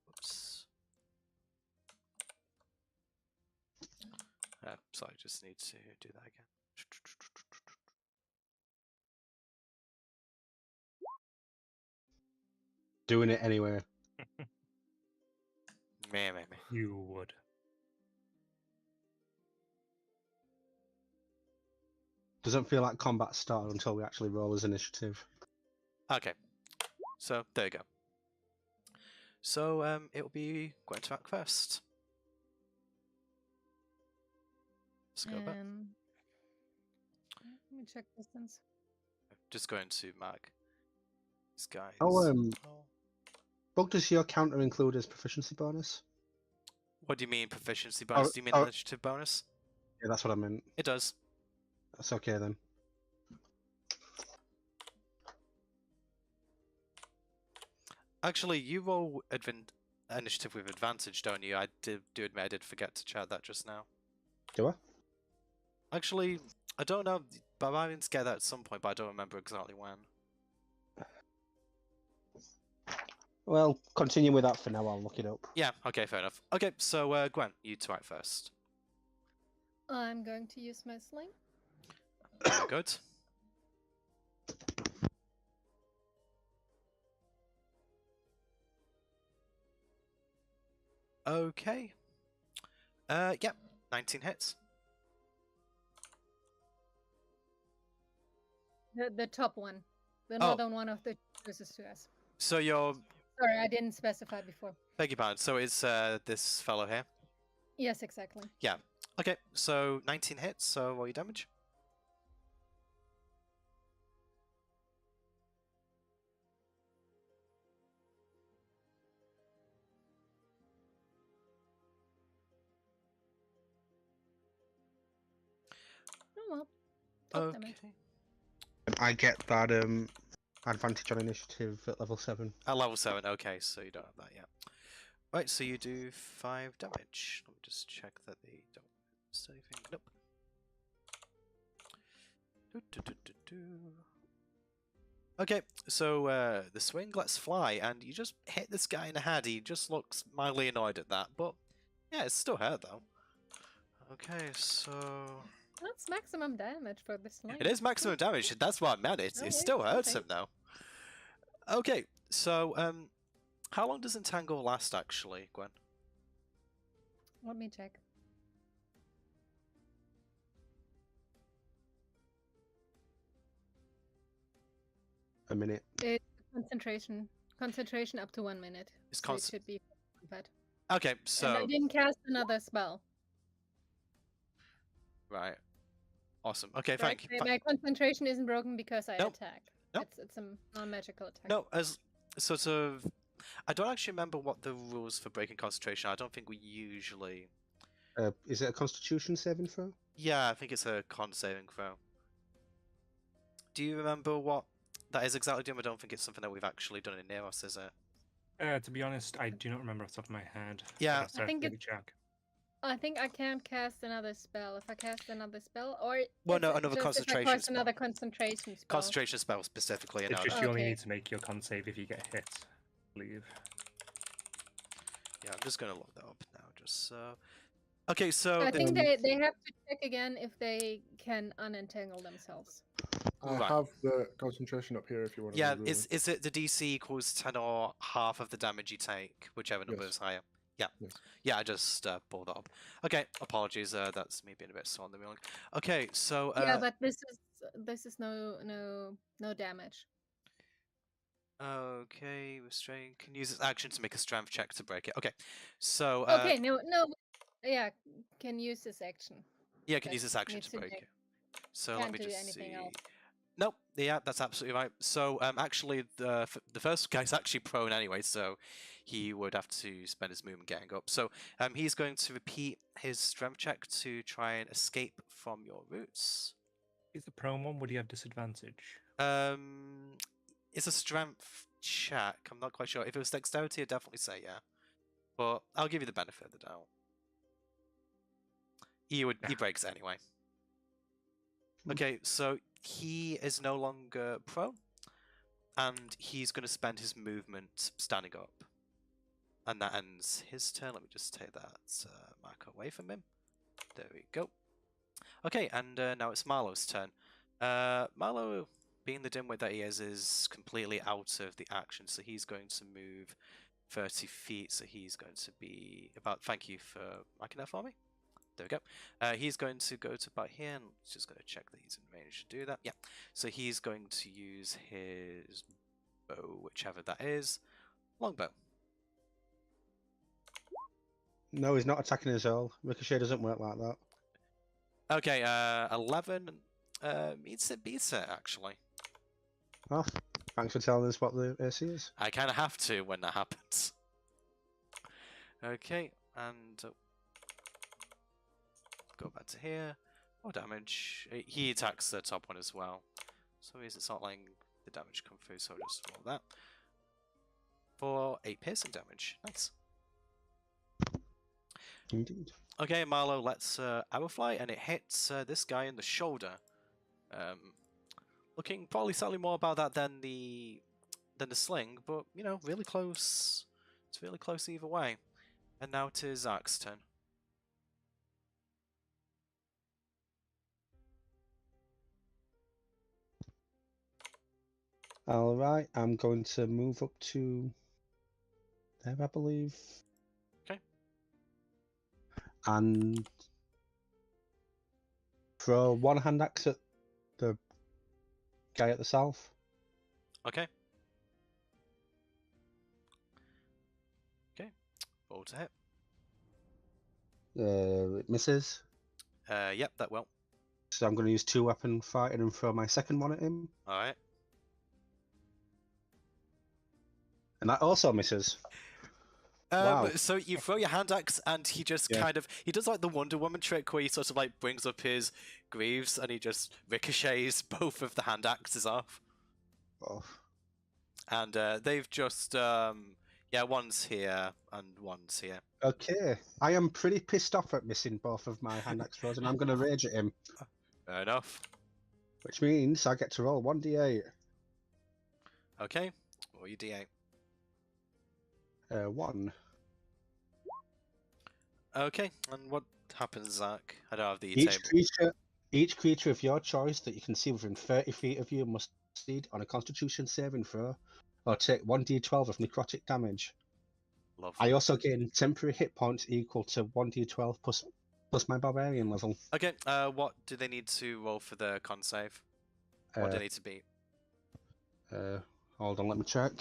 [SPEAKER 5] Whoops. So I just need to do that again.
[SPEAKER 2] Doing it anyway.
[SPEAKER 5] Meh.
[SPEAKER 4] You would.
[SPEAKER 2] Doesn't feel like combat started until we actually roll as initiative.
[SPEAKER 5] Okay, so there you go. So it'll be going to act first.
[SPEAKER 1] to go back.
[SPEAKER 6] Let me check distance.
[SPEAKER 1] Just going to mark these guys.
[SPEAKER 2] Oh, Bug, does your counter include as proficiency bonus?
[SPEAKER 1] What do you mean proficiency bonus? Do you mean initiative bonus?
[SPEAKER 2] Yeah, that's what I meant.
[SPEAKER 1] It does.
[SPEAKER 2] That's okay then.
[SPEAKER 1] Actually, you roll initiative with advantage, don't you? I do admit I did forget to chat that just now.
[SPEAKER 2] Do I?
[SPEAKER 1] Actually, I don't know. Barbarians get that at some point, but I don't remember exactly when.
[SPEAKER 2] Well, continue with that for now. I'll look it up.
[SPEAKER 1] Yeah, okay, fair enough. Okay, so Gwen, you two out first.
[SPEAKER 6] I'm going to use my sling.
[SPEAKER 1] Very good. Okay. Yeah, 19 hits.
[SPEAKER 6] The top one. The
[SPEAKER 1] Oh.
[SPEAKER 6] northern one of the closest to us.
[SPEAKER 1] So you're...
[SPEAKER 6] Sorry, I didn't specify before.
[SPEAKER 1] Beg your pardon. So it's this fellow here?
[SPEAKER 6] Yes, exactly.
[SPEAKER 1] Yeah. Okay, so 19 hits, so roll your damage.
[SPEAKER 6] Oh well. Top
[SPEAKER 1] Okay.
[SPEAKER 6] damage.
[SPEAKER 2] And I get that advantage on initiative at level 7.
[SPEAKER 1] At level 7, okay, so you don't have that yet. Right, so you do 5 damage. Let me just check that they don't miss anything. Nope. Okay, so the swing lets fly, and you just hit this guy in the head. He just looks mildly annoyed at that, but yeah, it's still hurt though. Okay, so
[SPEAKER 6] That's maximum damage for this sling.
[SPEAKER 1] it is maximum damage. That's what I meant. It
[SPEAKER 6] Oh, yeah,
[SPEAKER 1] still hurts
[SPEAKER 6] okay.
[SPEAKER 1] him though. Okay, so how long does Entangle last actually, Gwen?
[SPEAKER 6] Let me check.
[SPEAKER 2] A minute.
[SPEAKER 6] It's concentration. Concentration up to 1 minute.
[SPEAKER 1] It's
[SPEAKER 6] So it should be bad.
[SPEAKER 1] Okay,
[SPEAKER 6] And
[SPEAKER 1] so
[SPEAKER 6] I didn't cast another spell.
[SPEAKER 1] right, awesome. Okay,
[SPEAKER 6] Right?
[SPEAKER 1] thank you.
[SPEAKER 6] My concentration isn't broken because I
[SPEAKER 1] Nope.
[SPEAKER 6] attack.
[SPEAKER 1] Nope.
[SPEAKER 6] It's a non-magical attack.
[SPEAKER 1] No, as sort of, I don't actually remember what the rules for breaking concentration are. I don't think we usually.
[SPEAKER 2] Is it a Constitution saving throw?
[SPEAKER 1] Yeah, I think it's a con saving throw. Do you remember what that is exactly, Doom? I don't think it's something that we've actually done in Neros, is it?
[SPEAKER 4] To be honest, I do not remember off the top of my head.
[SPEAKER 1] Yeah.
[SPEAKER 4] I
[SPEAKER 6] think
[SPEAKER 4] think check.
[SPEAKER 6] I think I can't cast another spell. If I cast another spell, or
[SPEAKER 1] Well,
[SPEAKER 6] is
[SPEAKER 1] no,
[SPEAKER 6] it
[SPEAKER 1] another
[SPEAKER 6] just
[SPEAKER 1] concentration
[SPEAKER 6] if I cast
[SPEAKER 1] spell.
[SPEAKER 6] another concentration spell.
[SPEAKER 1] Concentration spell specifically.
[SPEAKER 4] It's
[SPEAKER 1] No,
[SPEAKER 4] just
[SPEAKER 1] no.
[SPEAKER 4] you only
[SPEAKER 6] Okay.
[SPEAKER 4] need to make your con save if you get hit. I believe.
[SPEAKER 1] Yeah, I'm just gonna look that up now, just so. Okay, so
[SPEAKER 6] I
[SPEAKER 1] the-
[SPEAKER 6] think they have to check again if they can unentangle themselves.
[SPEAKER 3] I
[SPEAKER 1] Right.
[SPEAKER 3] have the concentration up here if you want to.
[SPEAKER 1] yeah,
[SPEAKER 3] read it.
[SPEAKER 1] is it the DC equals 10 or half of the damage you take, whichever number
[SPEAKER 3] Yes.
[SPEAKER 1] is higher? Yeah.
[SPEAKER 3] Yes.
[SPEAKER 1] Yeah, I just pulled that up. Okay, apologies. That's me being a bit slow on the wheel. Okay, so
[SPEAKER 6] Yeah, but this is no damage.
[SPEAKER 1] okay, restrain can use its action to make a strength check to break it. Okay, so
[SPEAKER 6] Okay, no, yeah, can use this action.
[SPEAKER 1] yeah, can
[SPEAKER 6] but
[SPEAKER 1] use its action
[SPEAKER 6] needs
[SPEAKER 1] to
[SPEAKER 6] to
[SPEAKER 1] break
[SPEAKER 6] make-
[SPEAKER 1] it. So let
[SPEAKER 6] can't
[SPEAKER 1] me
[SPEAKER 6] do
[SPEAKER 1] just
[SPEAKER 6] anything
[SPEAKER 1] see.
[SPEAKER 6] else.
[SPEAKER 1] Nope. Yeah, that's absolutely right. So actually, the first guy's actually prone anyway, so he would have to spend his movement getting up. So he's going to repeat his strength check to try and escape from your roots.
[SPEAKER 4] Is the prone one? Would you have disadvantage?
[SPEAKER 1] It's a strength check. I'm not quite sure. If it was dexterity, I'd definitely say yeah. But I'll give you the benefit of the doubt. He breaks it anyway. Okay, so he is no longer prone, and he's going to spend his movement standing up. And that ends his turn. Let me just take that marker away from him. There we go. Okay, and now it's Marlowe's turn. Marlowe, being the dimwit that he is completely out of the action, so he's going to move 30 feet, so he's going to be about... Thank you for marking that for me. There we go. He's going to go to about here, and just going to check that he's in range to do that. Yeah. So he's going to use his bow, whichever that is. Longbow.
[SPEAKER 2] No, he's not attacking us all. Ricochet doesn't work like that.
[SPEAKER 5] Okay, 11 beats it, actually.
[SPEAKER 2] Oh, thanks for telling us what the AC is.
[SPEAKER 5] I kind of have to when that happens. Okay, and go back to here. More damage. He attacks the top one as well. So it's not letting the damage come through, so I'll just roll that. For 8 piercing damage. Nice.
[SPEAKER 2] Indeed.
[SPEAKER 5] Okay, Marlowe lets arrow fly, and it hits this guy in the shoulder. Looking probably slightly more about that than the sling, but you know, really close. It's really close either way. And now it is Zark's turn.
[SPEAKER 2] Alright, I'm going to move up to there, I believe.
[SPEAKER 5] Okay.
[SPEAKER 2] And throw one hand axe at the guy at the south.
[SPEAKER 5] Okay. Okay. Roll to hit.
[SPEAKER 2] It misses.
[SPEAKER 5] Yep, that will.
[SPEAKER 2] So I'm going to use 2-weapon fighting and throw my second one at him.
[SPEAKER 5] Alright.
[SPEAKER 2] And that also misses. Wow.
[SPEAKER 5] So you throw your hand axe, and he just he does like the Wonder Woman trick where he sort of like brings up his greaves and he just ricochets both of the hand axes off.
[SPEAKER 2] Oh.
[SPEAKER 5] And they've just, one's here and one's here.
[SPEAKER 2] Okay. I am pretty pissed off at missing both of my hand axe throws, and I'm going to rage at him.
[SPEAKER 5] Fair enough.
[SPEAKER 2] Which means I get to roll 1d8.
[SPEAKER 5] Okay, roll your d8.
[SPEAKER 2] 1.
[SPEAKER 5] Okay, and what happens, Zach? I don't have the table.
[SPEAKER 2] Each creature of your choice that you can see within 30 feet of you must succeed on a Constitution saving throw, or take 1d12 of necrotic damage.
[SPEAKER 5] Lovely.
[SPEAKER 2] I also gain temporary hit points equal to 1d12 plus my barbarian level.
[SPEAKER 5] Okay, what do they need to roll for the con save? What do they need to beat?
[SPEAKER 2] Hold on, let me check.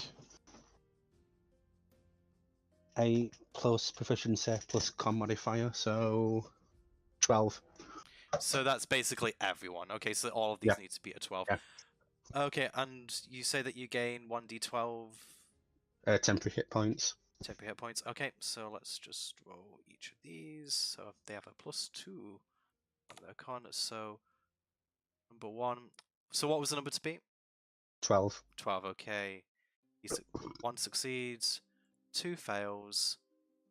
[SPEAKER 2] 8 plus proficiency plus con modifier, so 12.
[SPEAKER 5] So that's basically everyone. Okay, so all of these need to be a 12.
[SPEAKER 2] Yeah.
[SPEAKER 5] Okay, and you say that you gain 1d12
[SPEAKER 2] temporary hit points.
[SPEAKER 5] temporary hit points. Okay, so let's just roll each of these. So they have a +2 on their con. So number 1. So what was the number to beat?
[SPEAKER 2] 12.
[SPEAKER 5] 12. Okay. 1 succeeds, 2 fails,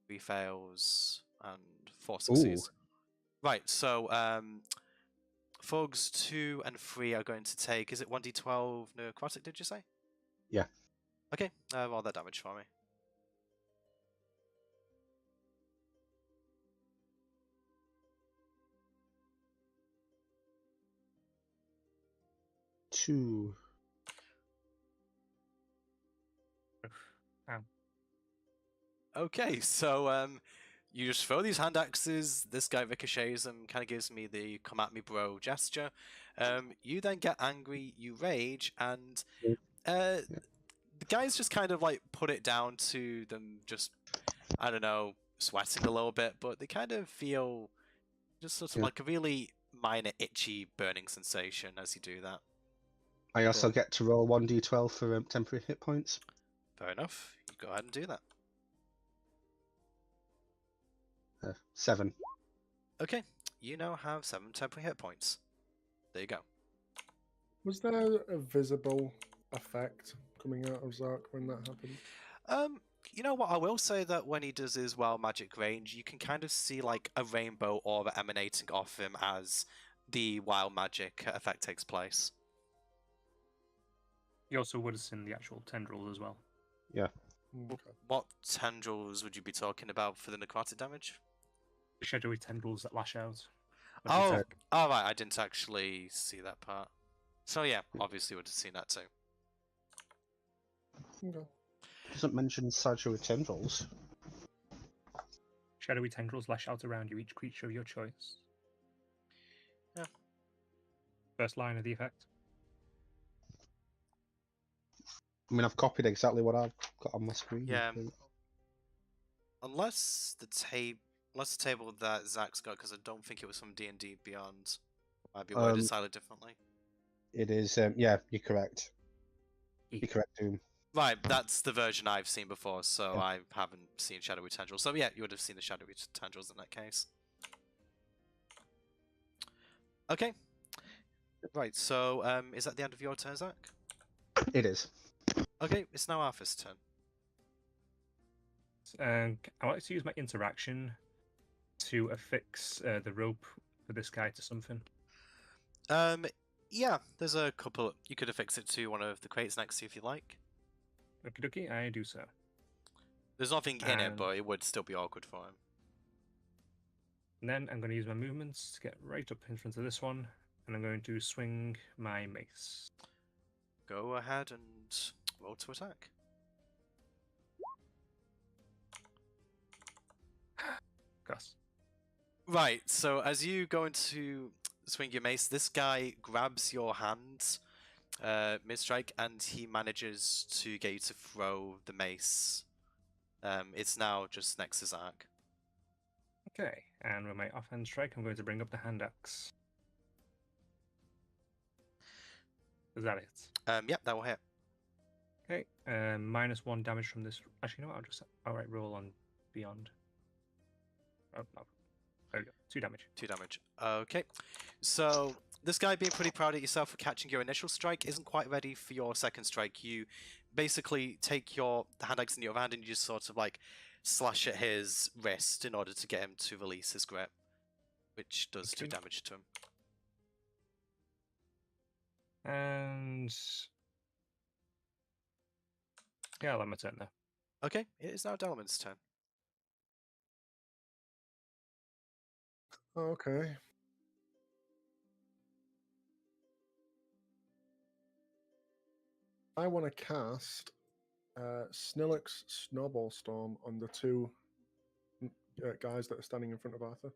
[SPEAKER 5] 3 fails, and 4 succeeds.
[SPEAKER 2] Ooh.
[SPEAKER 5] Right, so Fogs 2 and 3 are going to take, is it 1d12 necrotic, did you say?
[SPEAKER 2] Yeah.
[SPEAKER 5] Okay, roll that damage for me.
[SPEAKER 2] Two.
[SPEAKER 5] Okay, so you just throw these hand axes, this guy ricochets them, kind of gives me the come at me bro gesture. You then get angry, you rage, and the guys just kind of like put it down to them just, I don't know, sweating a little bit, but they kind of feel just sort of like a really minor itchy burning sensation as you do that.
[SPEAKER 2] I also get to roll 1d12 for temporary hit points.
[SPEAKER 5] Fair enough, you go ahead and do that.
[SPEAKER 2] 7.
[SPEAKER 5] Okay, you now have 7 temporary hit points. There you go.
[SPEAKER 3] Was there a visible effect coming out of Zark when that happened?
[SPEAKER 5] You know what, I will say that when he does his wild magic range, you can kind of see like a rainbow aura emanating off him as the wild magic effect takes place.
[SPEAKER 4] You also would have seen the actual tendrils as well.
[SPEAKER 2] Yeah.
[SPEAKER 3] Okay.
[SPEAKER 5] What tendrils would you be talking about for the necrotic damage?
[SPEAKER 4] The shadowy tendrils that lash out.
[SPEAKER 5] Oh, alright, I didn't actually see that part. So yeah, obviously would have seen that too.
[SPEAKER 3] Okay.
[SPEAKER 2] Doesn't mention shadowy tendrils.
[SPEAKER 4] Shadowy tendrils lash out around you, each creature of your choice.
[SPEAKER 5] Yeah.
[SPEAKER 4] First line of the effect.
[SPEAKER 2] I mean, I've copied exactly what I've got on my screen.
[SPEAKER 5] Yeah. Unless the tape... What's the table that Zach's got? Because I don't think it was from D&D Beyond. Might be worded slightly differently.
[SPEAKER 2] It is. Yeah, you're correct. You're correct, Doom.
[SPEAKER 5] Right, that's the version I've seen before, so
[SPEAKER 2] Yeah.
[SPEAKER 5] I haven't seen Shadowy Tendrils. So yeah, you would have seen the Shadowy Tendrils in that case. Okay. Right, so is that the end of your turn, Zach?
[SPEAKER 2] It is.
[SPEAKER 5] Okay, it's now Arthur's turn.
[SPEAKER 4] I like to use my interaction to affix the rope for this guy to something.
[SPEAKER 5] Yeah, there's a couple. You could affix it to one of the crates next to you if you like.
[SPEAKER 4] Okie dokie, I do so.
[SPEAKER 5] There's nothing in it,
[SPEAKER 4] And-
[SPEAKER 5] but it would still be awkward for him.
[SPEAKER 4] And then I'm going to use my movements to get right up in front of this one, and I'm going to swing my mace.
[SPEAKER 5] Go ahead and roll to attack.
[SPEAKER 4] Gus.
[SPEAKER 5] Right, so as you go into swing your mace, this guy grabs your hand mid-strike, and he manages to get you to throw the mace. It's now just next to Zach.
[SPEAKER 4] Okay, and with my offhand strike, I'm going to bring up the hand axe. Is that it?
[SPEAKER 5] Yep, that will hit.
[SPEAKER 4] Okay, -1 damage from this. Actually, you know what? I'll just outright roll on Beyond. Oh, no. There we go. 2 damage.
[SPEAKER 5] 2 damage. Okay. So, this guy being pretty proud of yourself for catching your initial strike isn't quite ready for your second strike. You basically take the hand axe in your hand and you just sort of like slash at his wrist in order to get him to release his grip, which does 2
[SPEAKER 4] Okay.
[SPEAKER 5] damage to him.
[SPEAKER 4] And yeah, I'll have my turn there.
[SPEAKER 5] Okay, it is now Delman's turn.
[SPEAKER 3] Okay. I want to cast Snillick's Snowball Storm on the two guys that are standing in front of Arthur.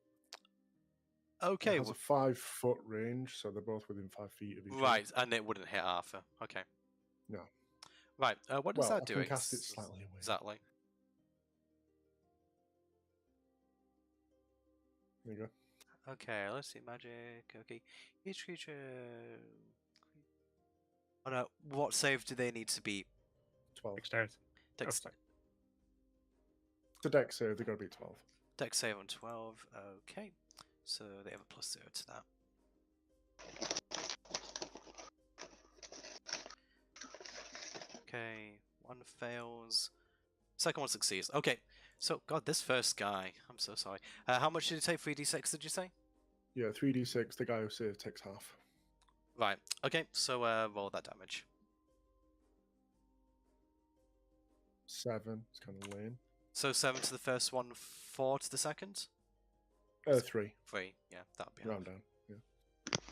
[SPEAKER 5] Okay,
[SPEAKER 3] It has a 5-foot range, so they're both within 5 feet of each other.
[SPEAKER 5] right, and it wouldn't hit Arthur. Okay.
[SPEAKER 3] No.
[SPEAKER 5] Right, what does
[SPEAKER 3] Well,
[SPEAKER 5] that
[SPEAKER 3] I
[SPEAKER 5] do?
[SPEAKER 3] can cast it slightly away.
[SPEAKER 5] Exactly.
[SPEAKER 3] There you go.
[SPEAKER 5] Okay, let's see, magic. Okay, each creature. Oh no, what save do they need to beat?
[SPEAKER 3] 12.
[SPEAKER 4] Dexterity.
[SPEAKER 5] Dex,
[SPEAKER 4] sorry.
[SPEAKER 3] The dex save, they've got to be 12.
[SPEAKER 5] Dex save on 12. Okay, so they have a +0 to that. Okay, one fails. Second one succeeds. Okay, so God, this first guy. I'm so sorry. How much did it take? 3d6, did you say?
[SPEAKER 3] Yeah, 3d6, the guy who saved takes half.
[SPEAKER 5] Right. Okay, so roll that damage.
[SPEAKER 3] 7. It's kind of lame.
[SPEAKER 5] So 7 to the first one, 4 to the second?
[SPEAKER 3] 3.
[SPEAKER 5] 3. Yeah, that'll be
[SPEAKER 3] Round
[SPEAKER 5] enough.
[SPEAKER 3] down. Yeah.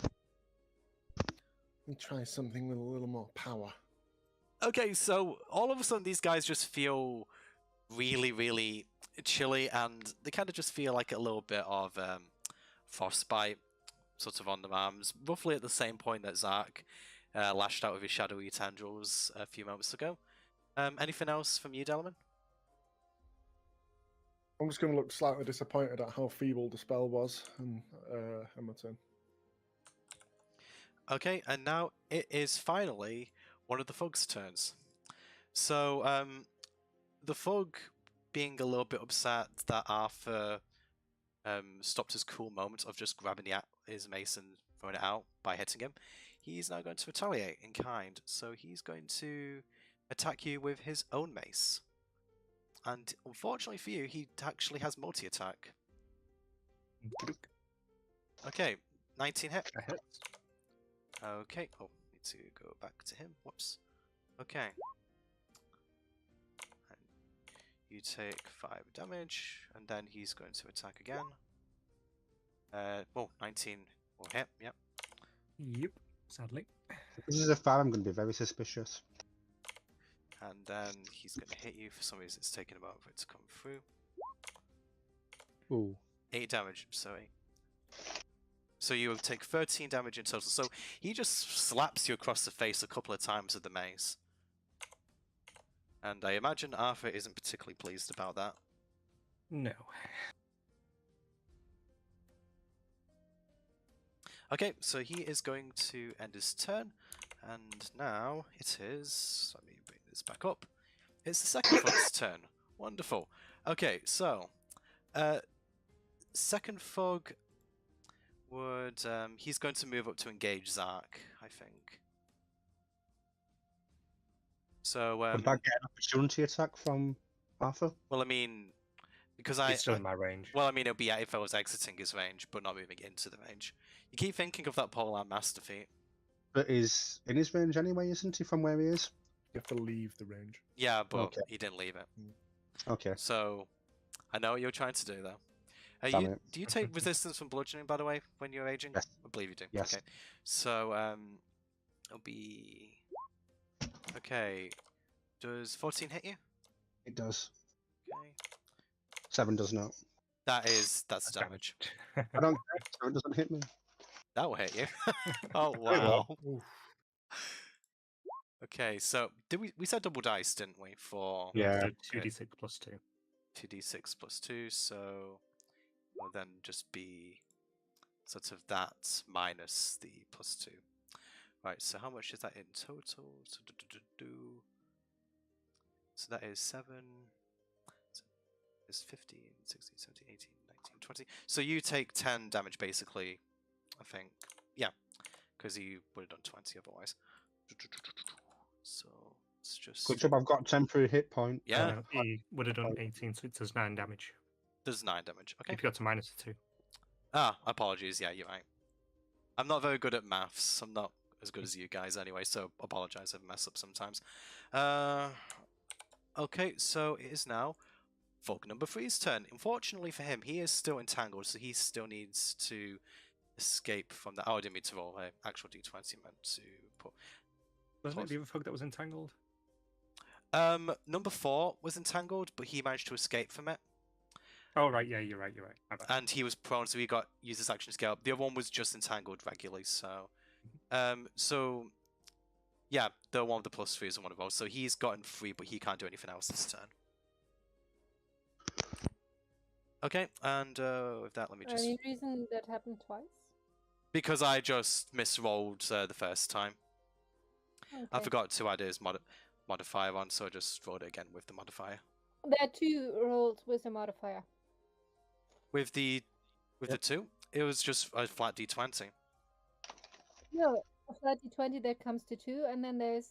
[SPEAKER 3] Let me try something with a little more power.
[SPEAKER 5] Okay, so all of a sudden these guys just feel really, really chilly, and they kind of just feel like a little bit of frostbite sort of on their arms, roughly at the same point that Zark lashed out with his shadowy tendrils a few moments ago. Anything else from you, Delman?
[SPEAKER 3] I'm just going to look slightly disappointed at how feeble the spell was, and my turn.
[SPEAKER 5] Okay, and now it is finally one of the Fug's turns. So, the Fug, being a little bit upset that Arthur stopped his cool moment of just grabbing his mace and throwing it out by hitting him, he's now going to retaliate in kind. So he's going to attack you with his own mace. And unfortunately for you, he actually has multi-attack. Okay, 19 hit.
[SPEAKER 4] That hits.
[SPEAKER 5] Okay, oh, need to go back to him. Whoops. Okay. And you take 5 damage, and then he's going to attack again. 19 will hit, yep.
[SPEAKER 4] Yep, sadly.
[SPEAKER 2] If this is a fire, I'm going to be very suspicious.
[SPEAKER 5] And then he's going to hit you. For some reason, it's taking a moment for it to come through.
[SPEAKER 2] Ooh.
[SPEAKER 5] 8 damage, sorry. So you will take 13 damage in total. So he just slaps you across the face a couple of times with the mace. And I imagine Arthur isn't particularly pleased about that.
[SPEAKER 4] No.
[SPEAKER 5] Okay, so he is going to end his turn, and now it is. Let me bring this back up. It's the second fog's turn. Wonderful. Okay, so second fog would he's going to move up to engage Zark, I think. So
[SPEAKER 2] Would that get an opportunity attack from Arthur?
[SPEAKER 5] well, I mean, because I
[SPEAKER 4] It's still in my range.
[SPEAKER 5] well, I mean, it'll be if I was exiting his range, but not moving into the range. You keep thinking of that Polearm Master feat.
[SPEAKER 2] But is in his range anyway, isn't he, from where he is?
[SPEAKER 3] You have to leave the range.
[SPEAKER 5] Yeah, but
[SPEAKER 2] Okay.
[SPEAKER 5] he didn't leave it.
[SPEAKER 2] Okay.
[SPEAKER 5] So I know what you're trying to do, though.
[SPEAKER 2] Damn it.
[SPEAKER 5] Do you take resistance from bludgeoning, by the way, when you're aging?
[SPEAKER 2] Yes.
[SPEAKER 5] I believe you do.
[SPEAKER 2] Yes.
[SPEAKER 5] Okay. So it'll be okay. Does 14 hit you?
[SPEAKER 2] It does.
[SPEAKER 5] Okay.
[SPEAKER 2] 7 does not.
[SPEAKER 5] That's
[SPEAKER 4] That's
[SPEAKER 5] damage.
[SPEAKER 2] I don't care, so it doesn't hit me.
[SPEAKER 5] That will hit you. Oh
[SPEAKER 2] will.
[SPEAKER 5] wow. Okay, so did we said double dice, didn't we? For
[SPEAKER 2] Yeah.
[SPEAKER 4] So 2d6 plus 2.
[SPEAKER 5] 2d6 plus 2, so will then just be sort of that minus the plus 2. Right, so how much is that in total? So that is 7, so it's 15, 16, 17, 18, 19, 20. So you take 10 damage basically, I think. Yeah, because you would have done 20 otherwise. So it's just...
[SPEAKER 2] Good job, I've got a temporary hit point.
[SPEAKER 5] Yeah,
[SPEAKER 4] He would have done 18, so it does 9 damage.
[SPEAKER 5] does 9 damage. Okay.
[SPEAKER 4] If you got to minus 2.
[SPEAKER 5] Ah, apologies. Yeah, you're right. I'm not very good at maths. I'm not as good as you guys anyway, so apologize if I mess up sometimes. Okay, so it is now Fog number 3's turn. Unfortunately for him, he is still entangled, so he still needs to escape from the... Oh, I didn't mean to roll an actual d20, meant to put...
[SPEAKER 4] Wasn't it the other fog that was entangled?
[SPEAKER 5] Number 4 was entangled, but he managed to escape from it.
[SPEAKER 4] Oh, right, yeah, you're right. My bad.
[SPEAKER 5] And he was prone, so he got used his action scale. The other one was just entangled regularly, so... So... Yeah, the one with the plus 3 is one of those. So he's gotten 3, but he can't do anything else this turn. Okay, and with that, let me just...
[SPEAKER 6] Any reason that happened twice?
[SPEAKER 5] Because I just misrolled the first time. I
[SPEAKER 6] Okay.
[SPEAKER 5] forgot to add his modifier on, so I just rolled it again with the modifier.
[SPEAKER 6] There are 2 rolls with a modifier.
[SPEAKER 5] With the 2, it was just a flat d20.
[SPEAKER 6] No, a flat d20 that comes to 2, and then there's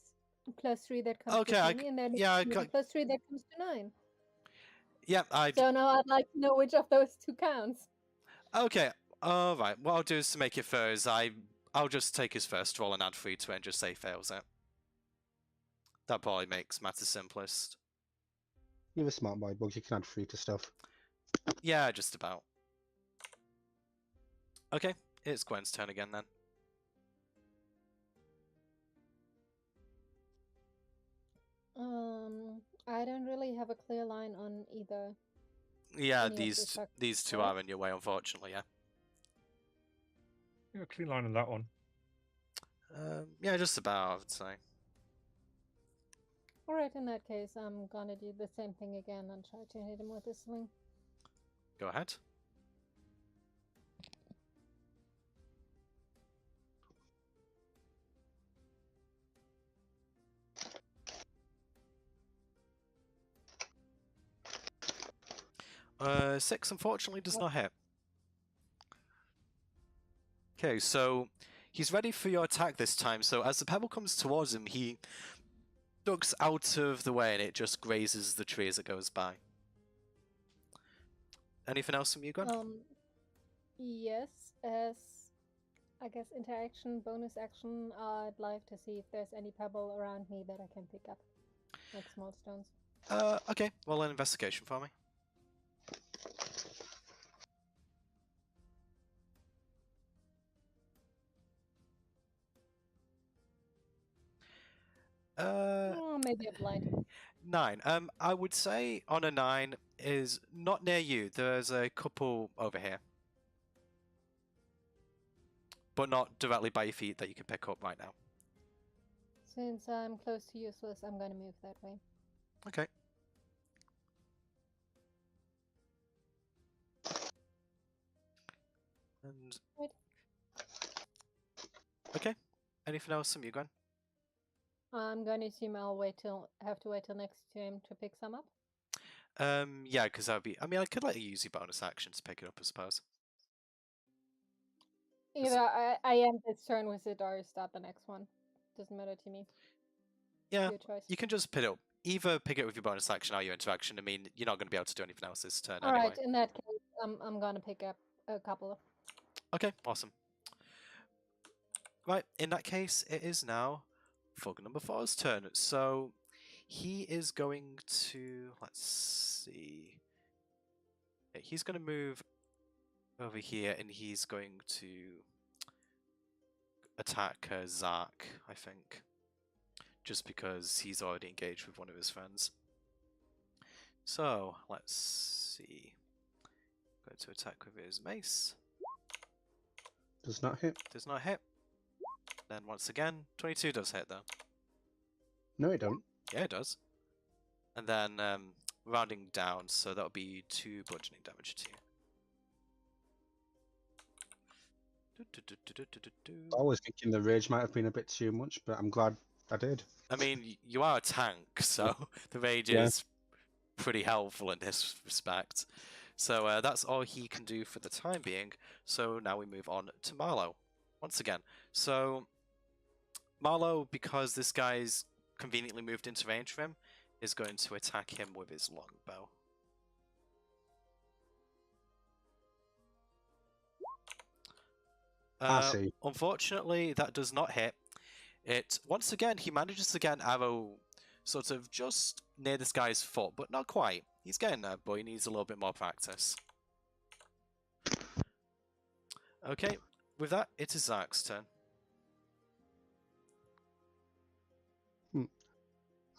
[SPEAKER 6] plus 3 that comes
[SPEAKER 5] Okay,
[SPEAKER 6] to
[SPEAKER 5] I
[SPEAKER 6] 3, and then
[SPEAKER 5] yeah, I
[SPEAKER 6] there's
[SPEAKER 5] ca-
[SPEAKER 6] plus 3 that comes to 9.
[SPEAKER 5] Yeah,
[SPEAKER 6] So now I'd like to know which of those 2 counts.
[SPEAKER 5] Okay, alright. What I'll do is to make it fair is I'll just take his first roll and add 3 to it and just say fails it. That probably makes matters simplest.
[SPEAKER 2] You're a smart boy, Bugs. You can add 3 to stuff.
[SPEAKER 5] Yeah, just about. Okay, it's Gwen's turn again then.
[SPEAKER 6] I don't really have a clear line on either.
[SPEAKER 5] Yeah,
[SPEAKER 6] Any of the attacks,
[SPEAKER 5] these 2
[SPEAKER 6] right?
[SPEAKER 5] are in your way, unfortunately, yeah.
[SPEAKER 4] Yeah, clean line on that one.
[SPEAKER 5] Yeah, just about, I would say.
[SPEAKER 6] Alright, in that case, I'm gonna do the same thing again and try to hit him with a sling.
[SPEAKER 5] Go ahead. Six, unfortunately, does not hit. Okay, so he's ready for your attack this time, so as the pebble comes towards him, he ducks out of the way and it just grazes the tree as it goes by. Anything else from you, Gwen?
[SPEAKER 6] Yes, as I guess interaction, bonus action, I'd like to see if there's any pebble around me that I can pick up, like small stones.
[SPEAKER 5] Okay, roll an investigation for me.
[SPEAKER 6] Oh, maybe a blind.
[SPEAKER 5] 9. I would say on a 9 is not near you. There's a couple over here. But not directly by your feet that you can pick up right now.
[SPEAKER 6] Since I'm close to useless, I'm gonna move that way.
[SPEAKER 5] Okay. And
[SPEAKER 6] Right.
[SPEAKER 5] Okay. Anything else from you, Gwen?
[SPEAKER 6] I'm going to assume have to wait till next turn to pick some up.
[SPEAKER 5] Yeah, because that would be. I mean, I could let you use your bonus action to pick it up, I suppose.
[SPEAKER 6] Either I end this turn with it or start the next one. Doesn't matter to me.
[SPEAKER 5] Yeah,
[SPEAKER 6] Your choice.
[SPEAKER 5] you can just pick it up. Either pick it with your bonus action or your interaction. I mean, you're not going to be able to do anything else this turn
[SPEAKER 6] All
[SPEAKER 5] anyway.
[SPEAKER 6] right, in that case, I'm gonna pick up a couple.
[SPEAKER 5] Okay, awesome. Right, in that case, it is now Fog number 4's turn. So he is going to. Let's see. Yeah, he's going to move over here and he's going to attack Zark, I think. Just because he's already engaged with one of his friends. So, let's see. Going to attack with his mace.
[SPEAKER 2] Does not hit.
[SPEAKER 5] Does not hit. Then once again, 22 does hit though.
[SPEAKER 2] No, it don't.
[SPEAKER 5] Yeah, it does. And then rounding down, so that'll be 2 bludgeoning damage to you.
[SPEAKER 2] I was thinking the rage might have been a bit too much, but I'm glad I did.
[SPEAKER 5] I mean, you are a tank, so the rage
[SPEAKER 2] Yeah.
[SPEAKER 5] is pretty helpful in this respect. So that's all he can do for the time being. So now we move on to Marlowe once again. So Marlowe, because this guy's conveniently moved into range for him, is going to attack him with his longbow.
[SPEAKER 2] I see.
[SPEAKER 5] Unfortunately, that does not hit. It once again he manages to get an arrow sort of just near this guy's foot, but not quite. He's getting there, but he needs a little bit more practice. Okay, with that, it is Zark's turn.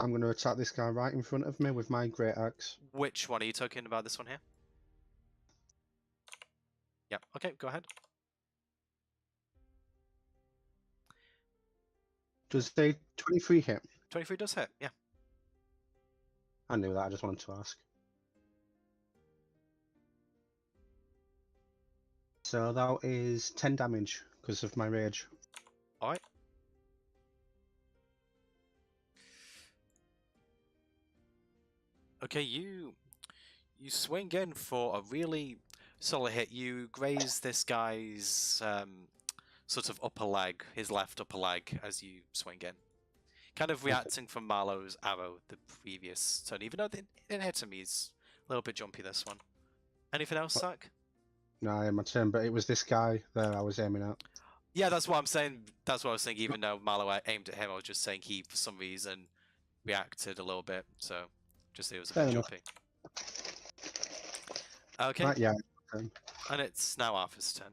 [SPEAKER 2] I'm going to attack this guy right in front of me with my great axe.
[SPEAKER 5] Which one are you talking about? This one here? Yeah. Okay, go ahead.
[SPEAKER 2] Does the 23 hit?
[SPEAKER 5] 23 does hit. Yeah.
[SPEAKER 2] I knew that. I just wanted to ask. So that is 10 damage because of my rage.
[SPEAKER 5] All right. Okay, you swing in for a really solid hit. You graze this guy's sort of upper leg, his left upper leg, as you swing in. Kind of reacting from Marlowe's arrow the previous turn, even though it didn't hit him, he's a little bit jumpy this one. Anything else, Zach?
[SPEAKER 2] No, my turn, but it was this guy there I was aiming at.
[SPEAKER 5] Yeah, that's what I'm saying. That's what I was saying. Even though Marlowe aimed at him, I was just saying he, for some reason, reacted a little bit. So, just it was a
[SPEAKER 2] Fair
[SPEAKER 5] bit
[SPEAKER 2] enough.
[SPEAKER 5] jumpy. Okay,
[SPEAKER 2] Right, yeah.
[SPEAKER 5] and it's now Arthur's turn.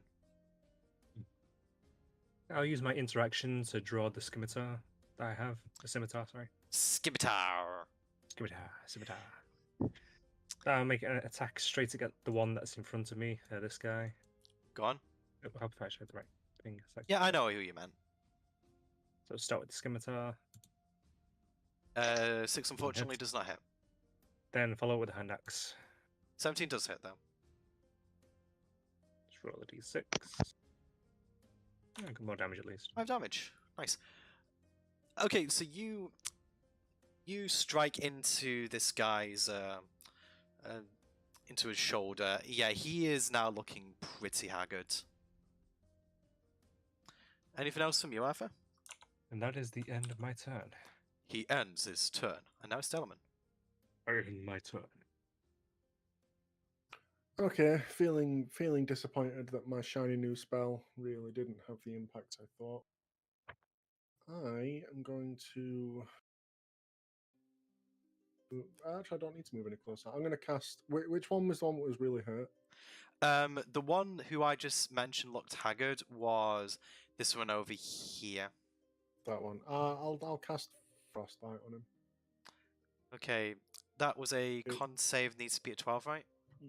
[SPEAKER 4] I'll use my interaction to draw the scimitar that I have. The scimitar, sorry.
[SPEAKER 5] Skimitar.
[SPEAKER 4] Scimitar. I'll make an attack straight against the one that's in front of me, this guy.
[SPEAKER 5] Go on.
[SPEAKER 4] I hope I showed the right thing.
[SPEAKER 5] Yeah, I know who you meant.
[SPEAKER 4] So start with the scimitar,
[SPEAKER 5] 6 unfortunately does not hit.
[SPEAKER 4] then follow with the hand axe.
[SPEAKER 5] 17 does hit though.
[SPEAKER 4] Just roll a d6. Yeah, good, more damage at least.
[SPEAKER 5] 5 damage. Nice. Okay, so you strike into this guy's into his shoulder. Yeah, he is now looking pretty haggard. Anything else from you, Arthur?
[SPEAKER 4] And that is the end of my turn.
[SPEAKER 5] He ends his turn, and now it's Delman.
[SPEAKER 4] My turn.
[SPEAKER 3] Okay, feeling disappointed that my shiny new spell really didn't have the impact I thought. I am going to. Actually, I don't need to move any closer. I'm going to cast. Which one was the one that was really hurt?
[SPEAKER 5] The one who I just mentioned looked haggard was this one over here.
[SPEAKER 3] That one. I'll cast Frostbite on him.
[SPEAKER 5] Okay, that was a con save, needs to be at 12, right?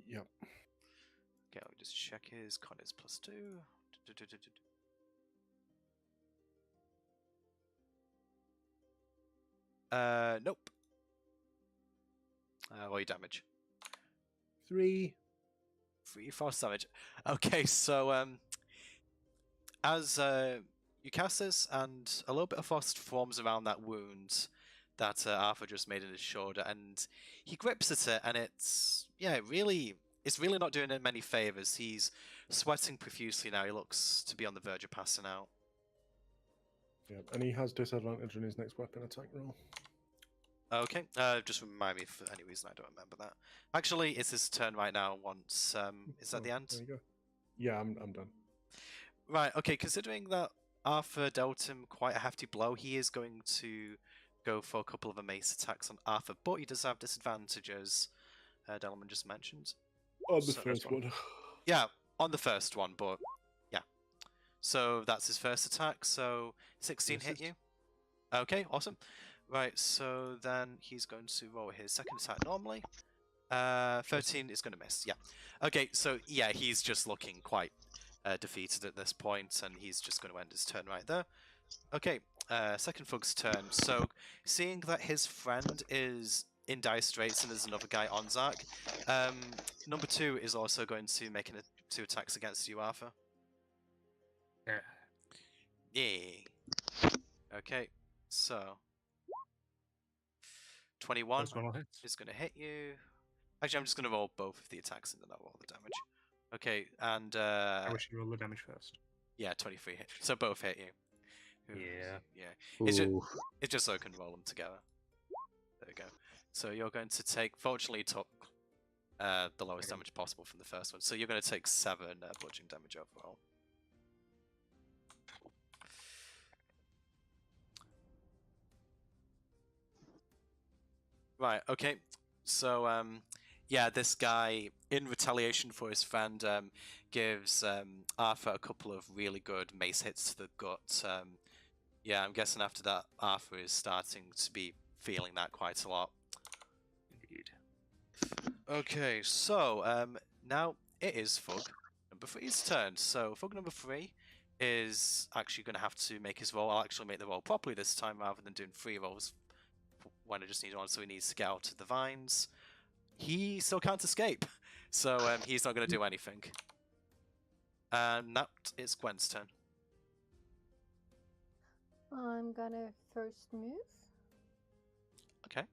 [SPEAKER 3] Yep.
[SPEAKER 5] Okay, let me just check his con is +2. Nope. What are your damage?
[SPEAKER 3] 3.
[SPEAKER 5] 3 force damage. Okay, so as You cast this, and a little bit of frost forms around that wound that Arthur just made in his shoulder, and he grips at it, and it's really not doing him many favors. He's sweating profusely now. He looks to be on the verge of passing out.
[SPEAKER 3] Yeah, and he has disadvantage on his next weapon attack roll.
[SPEAKER 5] Okay, just remind me for any reason I don't remember that. Actually, it's his turn right now. Once is that the end?
[SPEAKER 3] There you go. Yeah, I'm done.
[SPEAKER 5] Right. Okay. Considering that Arthur dealt him quite a hefty blow, he is going to go for a couple of a mace attacks on Arthur, but he does have disadvantages. Delman just mentioned.
[SPEAKER 3] On the
[SPEAKER 5] So-
[SPEAKER 3] first one.
[SPEAKER 5] Yeah, on the first one, but yeah. So that's his first attack. So 16 hit
[SPEAKER 3] Misses.
[SPEAKER 5] you. Okay, awesome. Right, so then he's going to roll his second attack normally. 13 is going to miss. Yeah. Okay, so yeah, he's just looking quite defeated at this point, and he's just going to end his turn right there. Okay, second Fug's turn. So seeing that his friend is in dire straits and there's another guy on Zark, number 2 is also going to make 2 attacks against you, Arthur.
[SPEAKER 4] Yeah.
[SPEAKER 5] Yay. Okay, so 21
[SPEAKER 4] First one will hit.
[SPEAKER 5] is going to hit you. Actually, I'm just going to roll both of the attacks and then I'll roll the damage. Okay, and
[SPEAKER 4] I wish you rolled the damage first.
[SPEAKER 5] yeah, 23 hit. So both hit you. Ooh,
[SPEAKER 4] Yeah.
[SPEAKER 5] Yeah. It's
[SPEAKER 2] Ooh.
[SPEAKER 5] just so I can roll them together. There we go. So you're going to take. Fortunately, you took the lowest damage possible from the first one. So you're going to take 7 bludgeoning damage overall. Right. Okay. So yeah, this guy, in retaliation for his friend, gives Arthur a couple of really good mace hits to the gut. Yeah, I'm guessing after that, Arthur is starting to be feeling that quite a lot.
[SPEAKER 4] Indeed.
[SPEAKER 5] Okay, so now it is Fug number 3's turn. So Fug number 3 is actually going to have to make his roll. I'll actually make the roll properly this time rather than doing 3 rolls when I just need one. So he needs to get out of the vines. He still can't escape, so he's not going to do anything. And that is Gwen's turn.
[SPEAKER 6] I'm gonna first move.
[SPEAKER 5] Okay.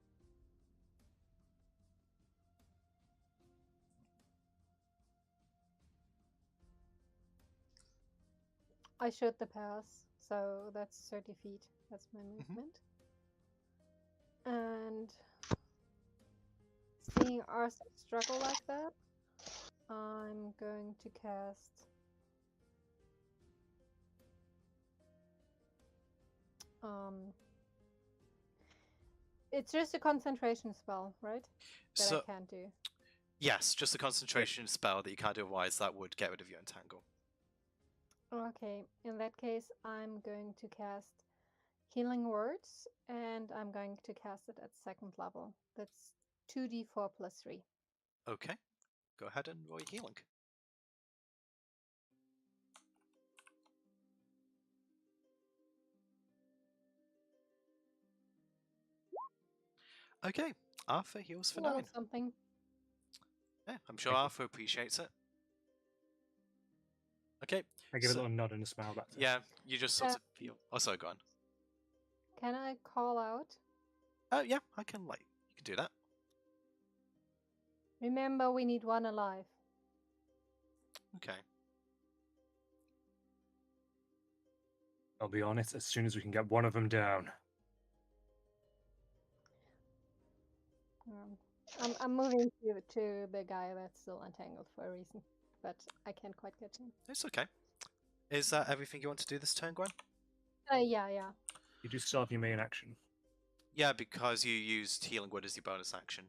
[SPEAKER 6] I shoot the pass, so that's 30 feet. That's my movement. And seeing Arthur struggle like that, I'm going to cast it's just a concentration spell, right? That
[SPEAKER 5] So
[SPEAKER 6] I can't do.
[SPEAKER 5] yes, just a concentration spell that you can't do otherwise. That would get rid of your entangle.
[SPEAKER 6] Okay, in that case, I'm going to cast Healing Words, and I'm going to cast it at 2nd level. That's 2d4 plus 3.
[SPEAKER 5] Okay, go ahead and roll your healing. Okay, Arthur heals for
[SPEAKER 6] A little
[SPEAKER 5] 9.
[SPEAKER 6] something.
[SPEAKER 5] Yeah, I'm sure
[SPEAKER 4] Thank you.
[SPEAKER 5] Arthur appreciates it. Okay,
[SPEAKER 4] I give a
[SPEAKER 5] So-
[SPEAKER 4] little nod and a smile back to him.
[SPEAKER 5] yeah, you just sort of feel. Oh, sorry, go on.
[SPEAKER 6] Can I call out?
[SPEAKER 5] Yeah, I can you can do that.
[SPEAKER 6] Remember, we need 1 alive.
[SPEAKER 5] Okay.
[SPEAKER 4] I'll be honest, as soon as we can get one of them down.
[SPEAKER 6] I'm moving to the guy that's still entangled for a reason, but I can't quite get him.
[SPEAKER 5] It's okay. Is that everything you want to do this turn, Gwen?
[SPEAKER 6] Yeah.
[SPEAKER 4] You do still have your main action.
[SPEAKER 5] Yeah, because you used Healing Word as your bonus action.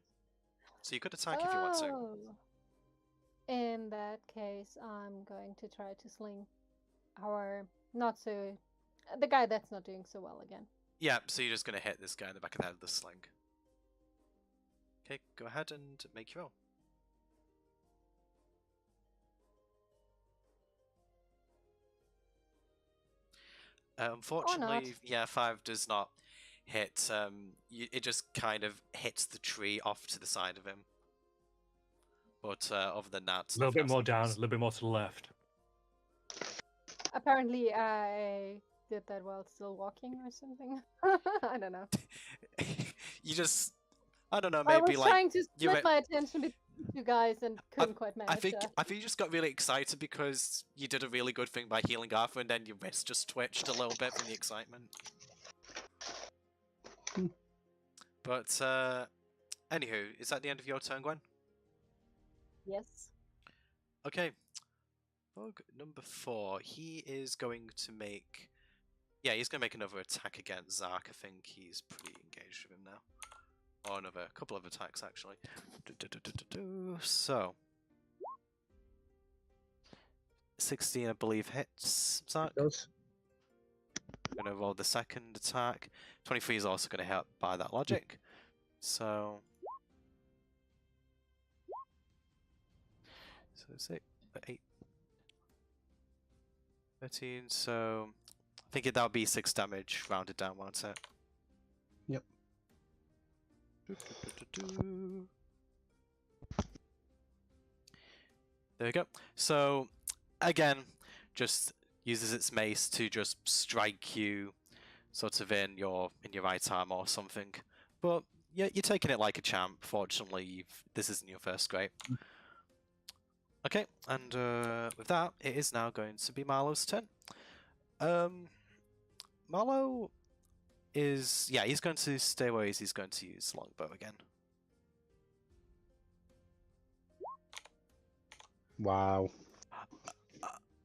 [SPEAKER 5] So you could attack if you want to.
[SPEAKER 6] Oh. In that case, I'm going to try to sling the guy that's not doing so well again.
[SPEAKER 5] Yeah, so you're just going to hit this guy in the back of the head with the sling. Okay, go ahead and make your roll. Unfortunately, yeah, 5 does not hit. It just kind of hits the tree off to the side of him. But other than that,
[SPEAKER 4] A little bit
[SPEAKER 5] nothing
[SPEAKER 4] more
[SPEAKER 5] else
[SPEAKER 4] down, a
[SPEAKER 5] happens.
[SPEAKER 4] little bit more to the left.
[SPEAKER 6] Apparently, I did that while still walking or something. I don't know.
[SPEAKER 5] You just, I don't know,
[SPEAKER 6] I
[SPEAKER 5] maybe
[SPEAKER 6] was
[SPEAKER 5] like
[SPEAKER 6] trying to
[SPEAKER 5] you
[SPEAKER 6] split
[SPEAKER 5] went-
[SPEAKER 6] my attention between you guys and couldn't quite manage
[SPEAKER 5] I think
[SPEAKER 6] that.
[SPEAKER 5] you just got really excited because you did a really good thing by healing Arthur, and then your wrist just twitched a little bit from the excitement. But anywho, is that the end of your turn, Gwen?
[SPEAKER 6] Yes.
[SPEAKER 5] Okay. Bug number 4. He is going to make. Yeah, he's going to make another attack against Zark. I think he's pretty engaged with him now. Or another couple of attacks, actually. So. 16, I believe, hits Zark.
[SPEAKER 2] Does.
[SPEAKER 5] I'm going to roll the second attack. 23 is also going to hit by that logic. So. So 6, 8. 13, so I think that would be 6 damage rounded down, won't it?
[SPEAKER 2] Yep.
[SPEAKER 5] There we go. So again, just uses its mace to just strike you, sort of in your right arm or something. But yeah, you're taking it like a champ. Fortunately, this isn't your first scrape. Okay, and with that, it is now going to be Marlowe's turn. Marlowe is... Yeah, he's going to stay where he is. He's going to use longbow again.
[SPEAKER 2] Wow.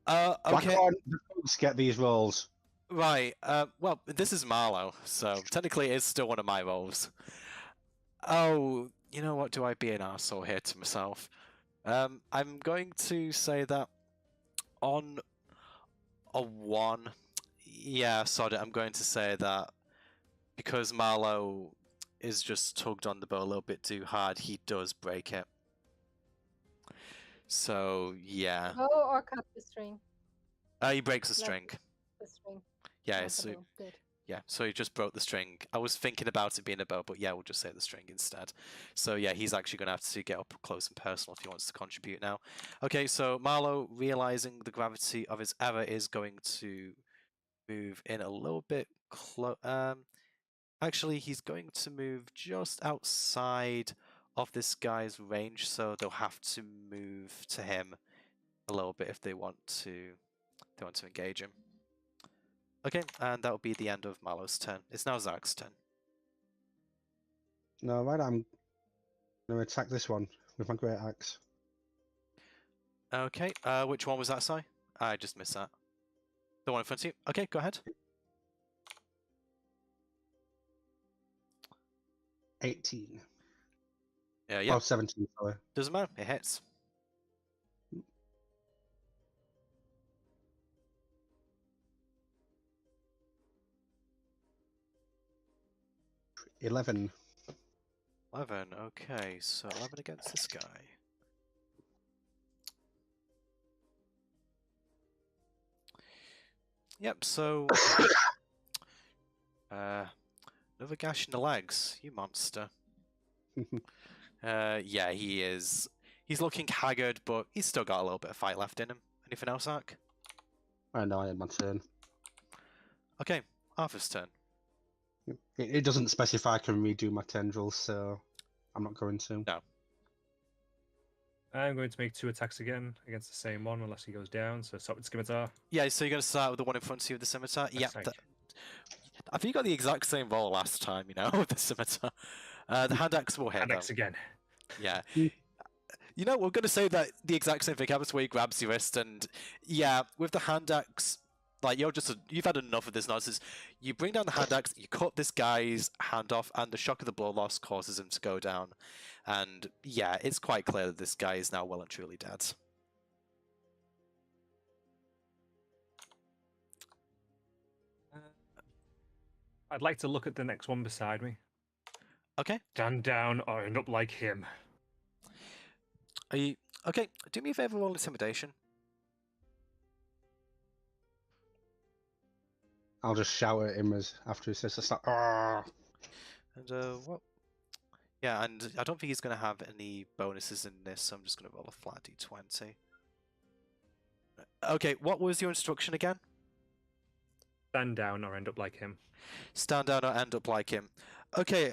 [SPEAKER 5] Okay.
[SPEAKER 2] Why can't the folks get these rolls?
[SPEAKER 5] Right, well, this is Marlowe, so technically it's still one of my rolls. Oh, you know what, do I be an arsehole here to myself? I'm going to say that on a 1, yeah, sod it, I'm going to say that because Marlowe is just tugged on the bow a little bit too hard, he does break it. So, yeah.
[SPEAKER 6] Oh, or cut the string.
[SPEAKER 5] He breaks the
[SPEAKER 6] Left
[SPEAKER 5] string.
[SPEAKER 6] The string.
[SPEAKER 5] Yeah,
[SPEAKER 6] not the
[SPEAKER 5] so...
[SPEAKER 6] bow. Good.
[SPEAKER 5] Yeah, so he just broke the string. I was thinking about it being a bow, but yeah, we'll just say the string instead. So yeah, he's actually going to have to get up close and personal if he wants to contribute now. Okay, so Marlowe, realizing the gravity of his error, is going to move in a little bit actually, he's going to move just outside of this guy's range, so they'll have to move to him a little bit if they want to engage him. Okay, and that'll be the end of Marlowe's turn. It's now Zark's turn.
[SPEAKER 2] No, right, I'm going to attack this one with my great axe.
[SPEAKER 5] Okay, which one was that, Si? I just missed that. The one in front of you? Okay, go ahead.
[SPEAKER 2] 18.
[SPEAKER 5] Yeah.
[SPEAKER 2] Oh, 17, sorry.
[SPEAKER 5] Doesn't matter, it hits.
[SPEAKER 2] $11.
[SPEAKER 5] 11, okay, so 11 against this guy. Yep, so... another gash in the legs, you monster. Yeah, he is. He's looking haggard, but he's still got a little bit of fight left in him. Anything else, Ark?
[SPEAKER 2] I know, I had my turn.
[SPEAKER 5] Okay, Arthur's turn.
[SPEAKER 2] It doesn't specify I can redo my tendrils, so I'm not going to.
[SPEAKER 5] No.
[SPEAKER 4] I'm going to make 2 attacks again against the same one, unless he goes down. So start with Scimitar.
[SPEAKER 5] Yeah, so you're going to start with the one in front of you with the scimitar?
[SPEAKER 4] Yes,
[SPEAKER 5] Yep.
[SPEAKER 4] thank
[SPEAKER 5] I think you got the exact same roll last time, you know, with the scimitar. The hand axe will hit,
[SPEAKER 4] Hand axe
[SPEAKER 5] though.
[SPEAKER 4] again.
[SPEAKER 5] Yeah. You know, we're going to say that the exact same thing happens where he grabs your wrist, and yeah, with the hand axe, like, you've had enough of this nonsense. You bring down the hand axe, you cut this guy's hand off, and the shock of the blow loss causes him to go down. And yeah, it's quite clear that this guy is now well and truly dead.
[SPEAKER 4] I'd like to look at the next one beside me.
[SPEAKER 5] Okay.
[SPEAKER 4] Stand down or end up like him.
[SPEAKER 5] Are you okay? Do me a favor, roll intimidation.
[SPEAKER 2] I'll just shout at him as after he says to start. "Arrgh."
[SPEAKER 5] And what? Yeah, and I don't think he's going to have any bonuses in this, so I'm just going to roll a flat d20. Okay, what was your instruction again?
[SPEAKER 4] stand down or end up like him.
[SPEAKER 5] Stand down or end up like him. Okay.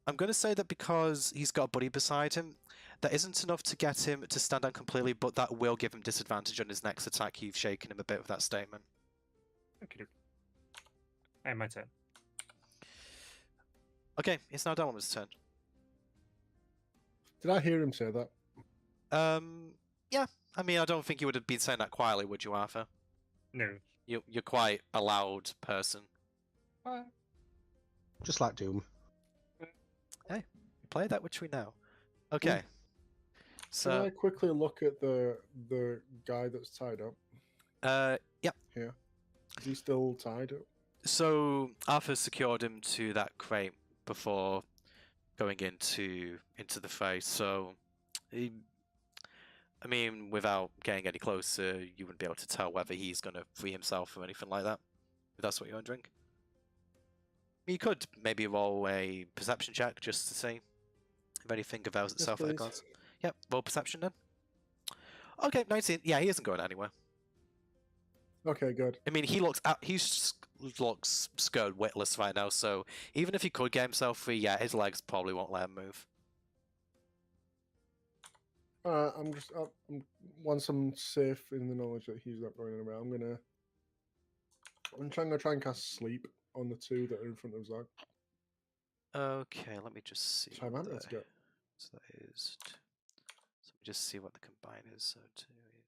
[SPEAKER 5] I'm going to say that because he's got a buddy beside him, that isn't enough to get him to stand down completely, but that will give him disadvantage on his next attack. You've shaken him a bit with that statement.
[SPEAKER 4] Okay. Hey, my turn.
[SPEAKER 5] Okay, it's now Delamar's turn.
[SPEAKER 3] Did I hear him say that?
[SPEAKER 5] Yeah. I mean, I don't think you would have been saying that quietly, would you, Arthur?
[SPEAKER 4] No.
[SPEAKER 5] You're quite a loud person.
[SPEAKER 2] Just like Doom.
[SPEAKER 5] Play that which we know. Okay.
[SPEAKER 3] Can I
[SPEAKER 5] So,
[SPEAKER 3] quickly look at the guy that's tied up?
[SPEAKER 5] yeah.
[SPEAKER 3] Here. Is he still tied up?
[SPEAKER 5] So Arthur secured him to that crate before going into the fray. So, I mean, without getting any closer, you wouldn't be able to tell whether he's going to free himself or anything like that. If that's what you're wondering. You could maybe roll a perception check just to see if anything avails itself at a
[SPEAKER 3] please.
[SPEAKER 5] glance. Yep, roll perception then. Okay, 19. Yeah, he isn't going anywhere.
[SPEAKER 3] Okay, good.
[SPEAKER 5] I mean, he looks scared witless right now, so even if he could get himself free, yeah, his legs probably won't let him move.
[SPEAKER 3] Once I'm safe in the knowledge that he's not going anywhere, I'm trying to try and cast sleep on the two that are in front of Zach.
[SPEAKER 5] Okay, let me just see.
[SPEAKER 3] Sorry, man, let's go.
[SPEAKER 5] So that is. So let me just see what the combine is.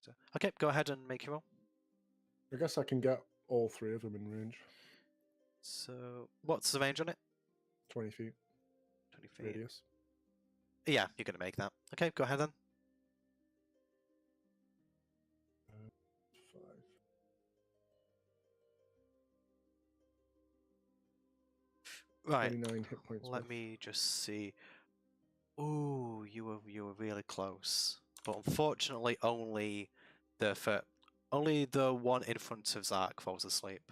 [SPEAKER 5] So okay, go ahead and make your roll.
[SPEAKER 3] I guess I can get all three of them in range.
[SPEAKER 5] So what's the range on it?
[SPEAKER 3] 20 feet
[SPEAKER 5] 20 feet.
[SPEAKER 3] radius.
[SPEAKER 5] Yeah, you're gonna make that. Okay, go ahead then.
[SPEAKER 3] 5.
[SPEAKER 5] Right.
[SPEAKER 3] 29 hit points.
[SPEAKER 5] Let
[SPEAKER 3] left.
[SPEAKER 5] me just see. Ooh, you were really close, but unfortunately, only the one in front of Zark falls asleep.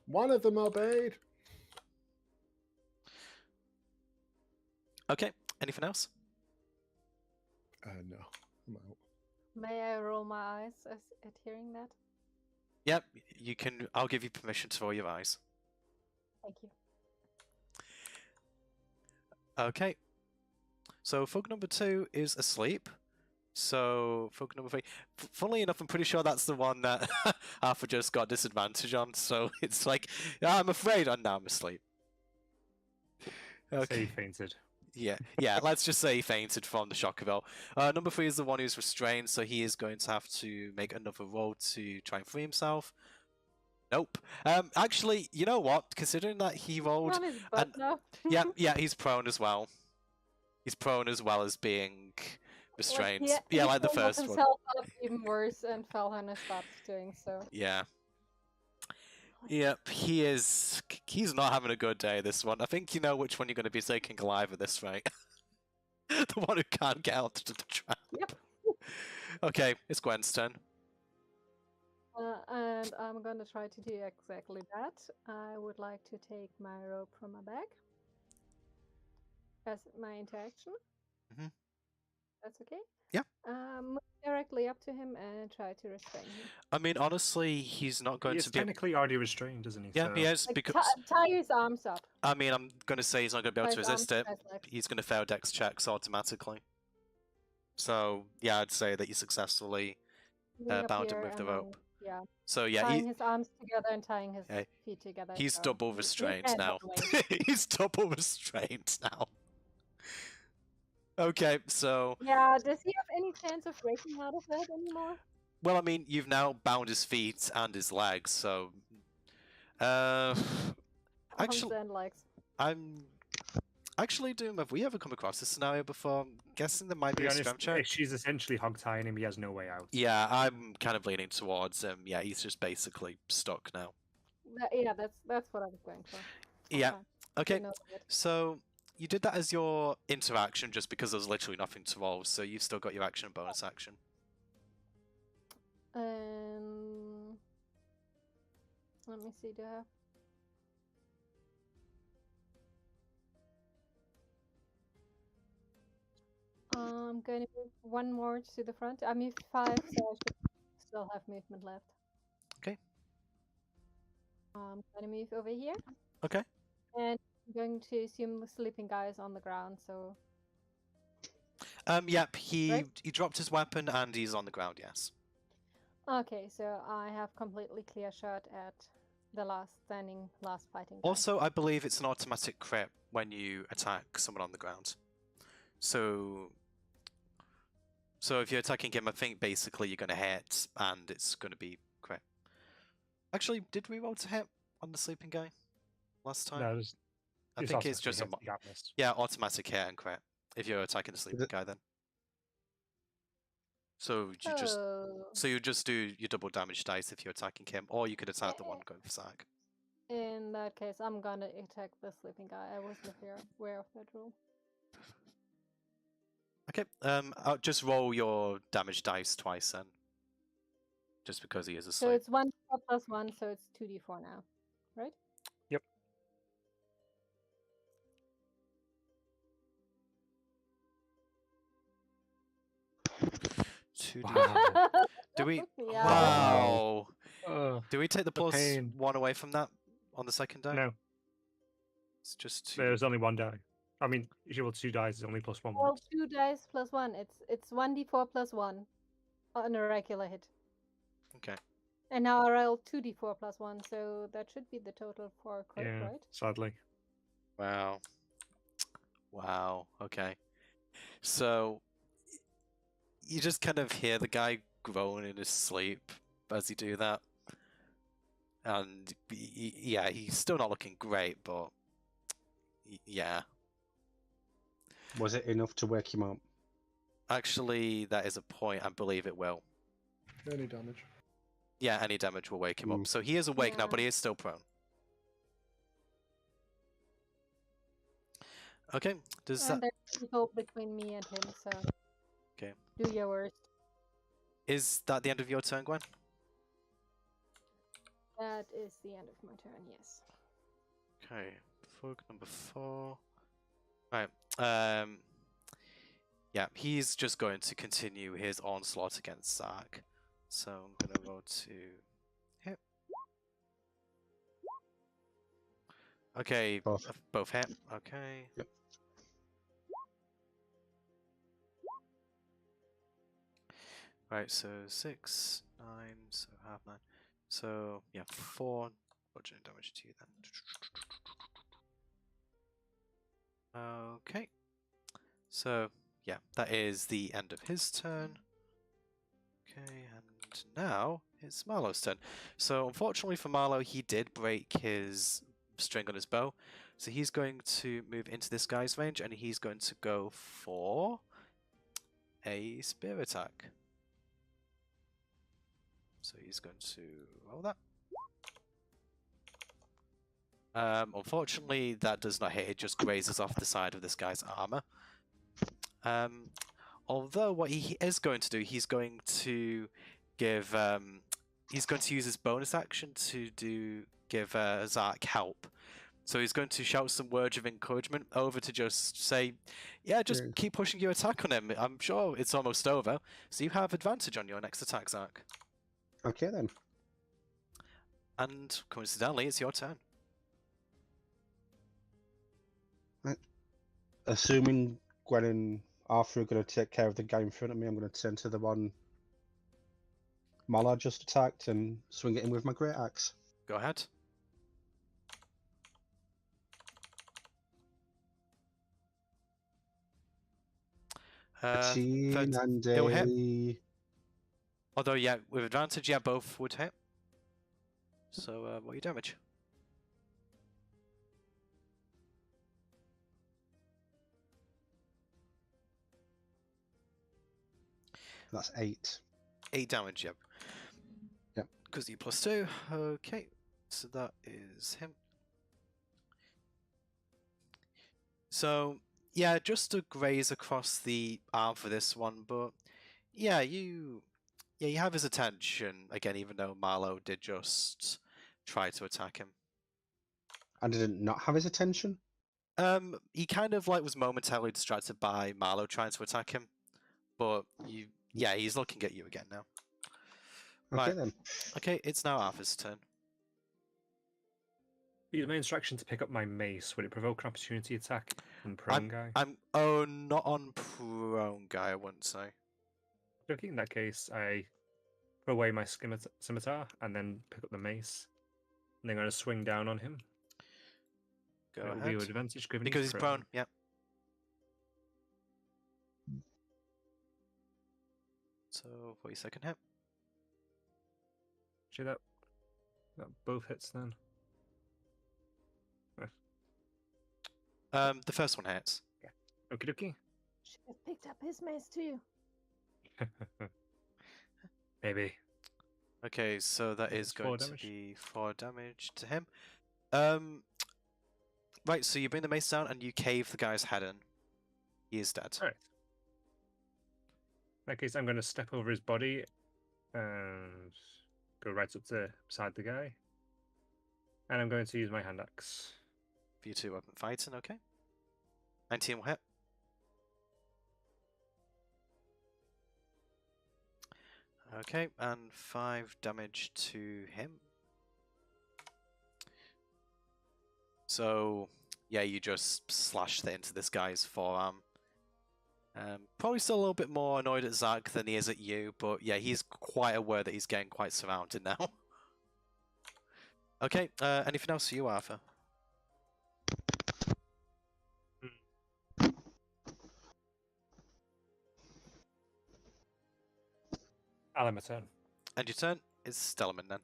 [SPEAKER 3] One of them obeyed.
[SPEAKER 5] Okay. Anything else?
[SPEAKER 3] No, I'm out.
[SPEAKER 6] May I roll my eyes at hearing that?
[SPEAKER 5] Yep. You can. I'll give you permission to roll your eyes.
[SPEAKER 6] Thank you.
[SPEAKER 5] Okay. So Fug number 2 is asleep. So Fug number 3. Funnily enough, I'm pretty sure that's the one that Arthur just got disadvantage on. So it's like, I'm afraid, and now I'm asleep.
[SPEAKER 4] Say
[SPEAKER 5] Okay.
[SPEAKER 4] he fainted.
[SPEAKER 5] Yeah. Let's just say he fainted from the shock of it. Number 3 is the one who's restrained, so he is going to have to make another roll to try and free himself. Nope. Actually, you know what? Considering that he rolled,
[SPEAKER 6] On his butt now.
[SPEAKER 5] yeah, he's prone as well. He's prone as well as being restrained.
[SPEAKER 6] Like,
[SPEAKER 5] Yeah,
[SPEAKER 6] he
[SPEAKER 5] like the
[SPEAKER 6] pulled
[SPEAKER 5] first one.
[SPEAKER 6] himself up even worse and fell on his butt doing so.
[SPEAKER 5] Yeah. Yep, he's not having a good day, this one. I think you know which one you're going to be taking alive at this rate. The one who can't get out of the trap.
[SPEAKER 6] Yep.
[SPEAKER 5] Okay, it's Gwen's turn.
[SPEAKER 6] And I'm gonna try to do exactly that. I would like to take my rope from my bag as my interaction.
[SPEAKER 5] Mhm.
[SPEAKER 6] That's okay?
[SPEAKER 5] Yeah.
[SPEAKER 6] Move directly up to him and try to restrain him.
[SPEAKER 5] I mean, honestly, he's not going
[SPEAKER 4] He
[SPEAKER 5] to
[SPEAKER 4] is
[SPEAKER 5] be.
[SPEAKER 4] technically already restrained, isn't he?
[SPEAKER 5] Yeah,
[SPEAKER 4] So...
[SPEAKER 5] he is,
[SPEAKER 6] Like,
[SPEAKER 5] because.
[SPEAKER 6] tie his arms up.
[SPEAKER 5] I mean, I'm going to say he's not going to be able
[SPEAKER 6] Tie
[SPEAKER 5] to
[SPEAKER 6] his arms
[SPEAKER 5] resist it.
[SPEAKER 6] to his legs.
[SPEAKER 5] He's going to fail dex checks automatically. So, yeah, I'd say that you successfully
[SPEAKER 6] Moving up
[SPEAKER 5] bound him
[SPEAKER 6] here
[SPEAKER 5] with the
[SPEAKER 6] and then,
[SPEAKER 5] rope.
[SPEAKER 6] Yeah.
[SPEAKER 5] So, yeah,
[SPEAKER 6] Tying his arms together and tying his
[SPEAKER 5] Hey,
[SPEAKER 6] feet together.
[SPEAKER 5] he's
[SPEAKER 6] so
[SPEAKER 5] double
[SPEAKER 6] he
[SPEAKER 5] restrained
[SPEAKER 6] can't
[SPEAKER 5] now.
[SPEAKER 6] run away.
[SPEAKER 5] He's double restrained now. Okay, so,
[SPEAKER 6] Yeah, does he have any chance of breaking out of that anymore?
[SPEAKER 5] well, I mean, you've now bound his feet and his legs, so, actually,
[SPEAKER 6] Arms and legs.
[SPEAKER 5] I'm actually, Doom, have we ever come across this scenario before? I'm guessing there might
[SPEAKER 4] To
[SPEAKER 5] be
[SPEAKER 4] be
[SPEAKER 5] a
[SPEAKER 4] honest,
[SPEAKER 5] strength check.
[SPEAKER 4] if she's essentially hog tying him, he has no way out.
[SPEAKER 5] Yeah, I'm kind of leaning towards him. Yeah, he's just basically stuck now.
[SPEAKER 6] Yeah, that's what I was going for.
[SPEAKER 5] Yeah.
[SPEAKER 6] Fine.
[SPEAKER 5] Okay,
[SPEAKER 6] Know that.
[SPEAKER 5] so you did that as your interaction just because there's literally nothing to roll, so you've still got your action and bonus action.
[SPEAKER 6] Let me see, do I have... I'm going to move one more to the front. I moved 5, so I should still have movement left.
[SPEAKER 5] Okay.
[SPEAKER 6] I'm going to move over here.
[SPEAKER 5] Okay.
[SPEAKER 6] And I'm going to assume the sleeping guy is on the ground, so...
[SPEAKER 5] Yep, he
[SPEAKER 6] Right.
[SPEAKER 5] he dropped his weapon and he's on the ground, yes.
[SPEAKER 6] Okay, so I have completely clear shot at the last fighting guy.
[SPEAKER 5] Also, I believe it's an automatic crit when you attack someone on the ground. So if you're attacking him, I think basically you're going to hit and it's going to be crit. Actually, did we roll to hit on the sleeping guy last time?
[SPEAKER 4] No,
[SPEAKER 5] I think it's just a automatic hit and crit if you're attacking the sleeping guy then. So you just do your double damage dice if you're attacking him, or you could attack the one going for sack.
[SPEAKER 6] In that case, I'm gonna attack the sleeping guy. I wasn't aware of that rule.
[SPEAKER 5] Okay, I'll just roll your damage dice twice then. Just because he is asleep.
[SPEAKER 6] So it's 1 plus 1, so it's 2d4 now, right?
[SPEAKER 4] Yep.
[SPEAKER 5] Wow. Do we?
[SPEAKER 6] Yeah.
[SPEAKER 5] Wow.
[SPEAKER 4] Ugh,
[SPEAKER 5] Do we take the plus
[SPEAKER 4] pain.
[SPEAKER 5] 1 away from that on the second die?
[SPEAKER 4] no,
[SPEAKER 5] It's just 2.
[SPEAKER 4] there's only one die. I mean, if you roll 2 dice, it's only +1.
[SPEAKER 6] Well, 2 dice plus 1. It's 1d4 plus 1 on a regular hit.
[SPEAKER 5] Okay.
[SPEAKER 6] And now I roll 2d4 plus 1, so that should be the total for crit,
[SPEAKER 4] Yeah,
[SPEAKER 6] right?
[SPEAKER 4] sadly.
[SPEAKER 5] Wow. Wow. Okay. So you just kind of hear the guy groan in his sleep as he do that, and yeah, he's still not looking great, but yeah.
[SPEAKER 2] Was it enough to wake him up?
[SPEAKER 5] Actually, that is a point. I believe it will.
[SPEAKER 3] Any damage?
[SPEAKER 5] Yeah, any damage will wake him up. So he is awake now,
[SPEAKER 6] Yeah.
[SPEAKER 5] but he is still prone. Okay. Does
[SPEAKER 6] And
[SPEAKER 5] that
[SPEAKER 6] there's people between me and him, so
[SPEAKER 5] Okay.
[SPEAKER 6] do your worst.
[SPEAKER 5] is that the end of your turn, Gwen?
[SPEAKER 6] That is the end of my turn, yes.
[SPEAKER 5] Okay. Fug number 4. Right. Yeah, he's just going to continue his onslaught against Zark. So I'm gonna roll to hit. Okay,
[SPEAKER 2] Both.
[SPEAKER 5] both hit. Okay.
[SPEAKER 2] Yep.
[SPEAKER 5] Right, so 6, 9, so half 9. So yeah, 4 bludgeoning damage to you then. Okay. So yeah, that is the end of his turn. Okay, and now it's Marlowe's turn. So unfortunately for Marlowe, he did break his string on his bow. So he's going to move into this guy's range and he's going to go for a spear attack. So he's going to roll that. Unfortunately, that does not hit. It just grazes off the side of this guy's armor. Although what he is going to do, he's going to give, he's going to use his bonus action to give Zark help. So he's going to shout some words of encouragement over to just say, yeah, just keep pushing your attack on him. I'm sure it's almost over. So you have advantage on your next attack, Zark.
[SPEAKER 2] Okay then.
[SPEAKER 5] And coincidentally, it's your turn.
[SPEAKER 2] Right. Assuming Gwen and Arthur are going to take care of the guy in front of me, I'm going to turn to the one Mala just attacked and swing at him with my great axe.
[SPEAKER 5] Go ahead.
[SPEAKER 2] And
[SPEAKER 5] he'll hit.
[SPEAKER 2] a...
[SPEAKER 5] Although, yeah, with advantage, yeah, both would hit. So, what are your damage?
[SPEAKER 2] That's 8.
[SPEAKER 5] 8 damage, yep.
[SPEAKER 2] Yep.
[SPEAKER 5] Because you +2. Okay, so that is him. So, yeah, just to graze across the arm for this one, but yeah, you have his attention again, even though Marlowe did just try to attack him.
[SPEAKER 2] And did it not have his attention?
[SPEAKER 5] He kind of like was momentarily distracted by Marlowe trying to attack him, but yeah, he's looking at you again now.
[SPEAKER 2] Okay
[SPEAKER 5] Right.
[SPEAKER 2] then.
[SPEAKER 5] Okay, it's now Arthur's turn.
[SPEAKER 4] Use my instruction to pick up my mace. Would it provoke an opportunity attack on prone guy?
[SPEAKER 5] Not on prone guy, I wouldn't say.
[SPEAKER 4] Okay, in that case, I throw away my scimitar and then pick up the mace. And then I'm going to swing down on him.
[SPEAKER 5] Go
[SPEAKER 4] It will be
[SPEAKER 5] ahead.
[SPEAKER 4] with advantage given
[SPEAKER 5] Because he's prone. Yep. So 40-second hit.
[SPEAKER 4] See that both hits then.
[SPEAKER 5] The first one hits.
[SPEAKER 4] Okie dokie.
[SPEAKER 6] Should have picked up his mace too.
[SPEAKER 4] Maybe.
[SPEAKER 5] Okay, so that is
[SPEAKER 4] That's 4
[SPEAKER 5] going to
[SPEAKER 4] damage.
[SPEAKER 5] be 4 damage to him. Right, so you bring the mace down and you cave the guy's head in. He is dead.
[SPEAKER 4] Alright. In that case, I'm going to step over his body and go right up to beside the guy. And I'm going to use my hand axe.
[SPEAKER 5] For you 2-weapon fighting, okay. 19 will hit. Okay, and 5 damage to him. So, yeah, you just slashed it into this guy's forearm. Probably still a little bit more annoyed at Zach than he is at you, but yeah, he's quite aware that he's getting quite surrounded now. Okay, anything else for you, Arthur?
[SPEAKER 4] I'll have my turn.
[SPEAKER 5] And your turn is Stellman then.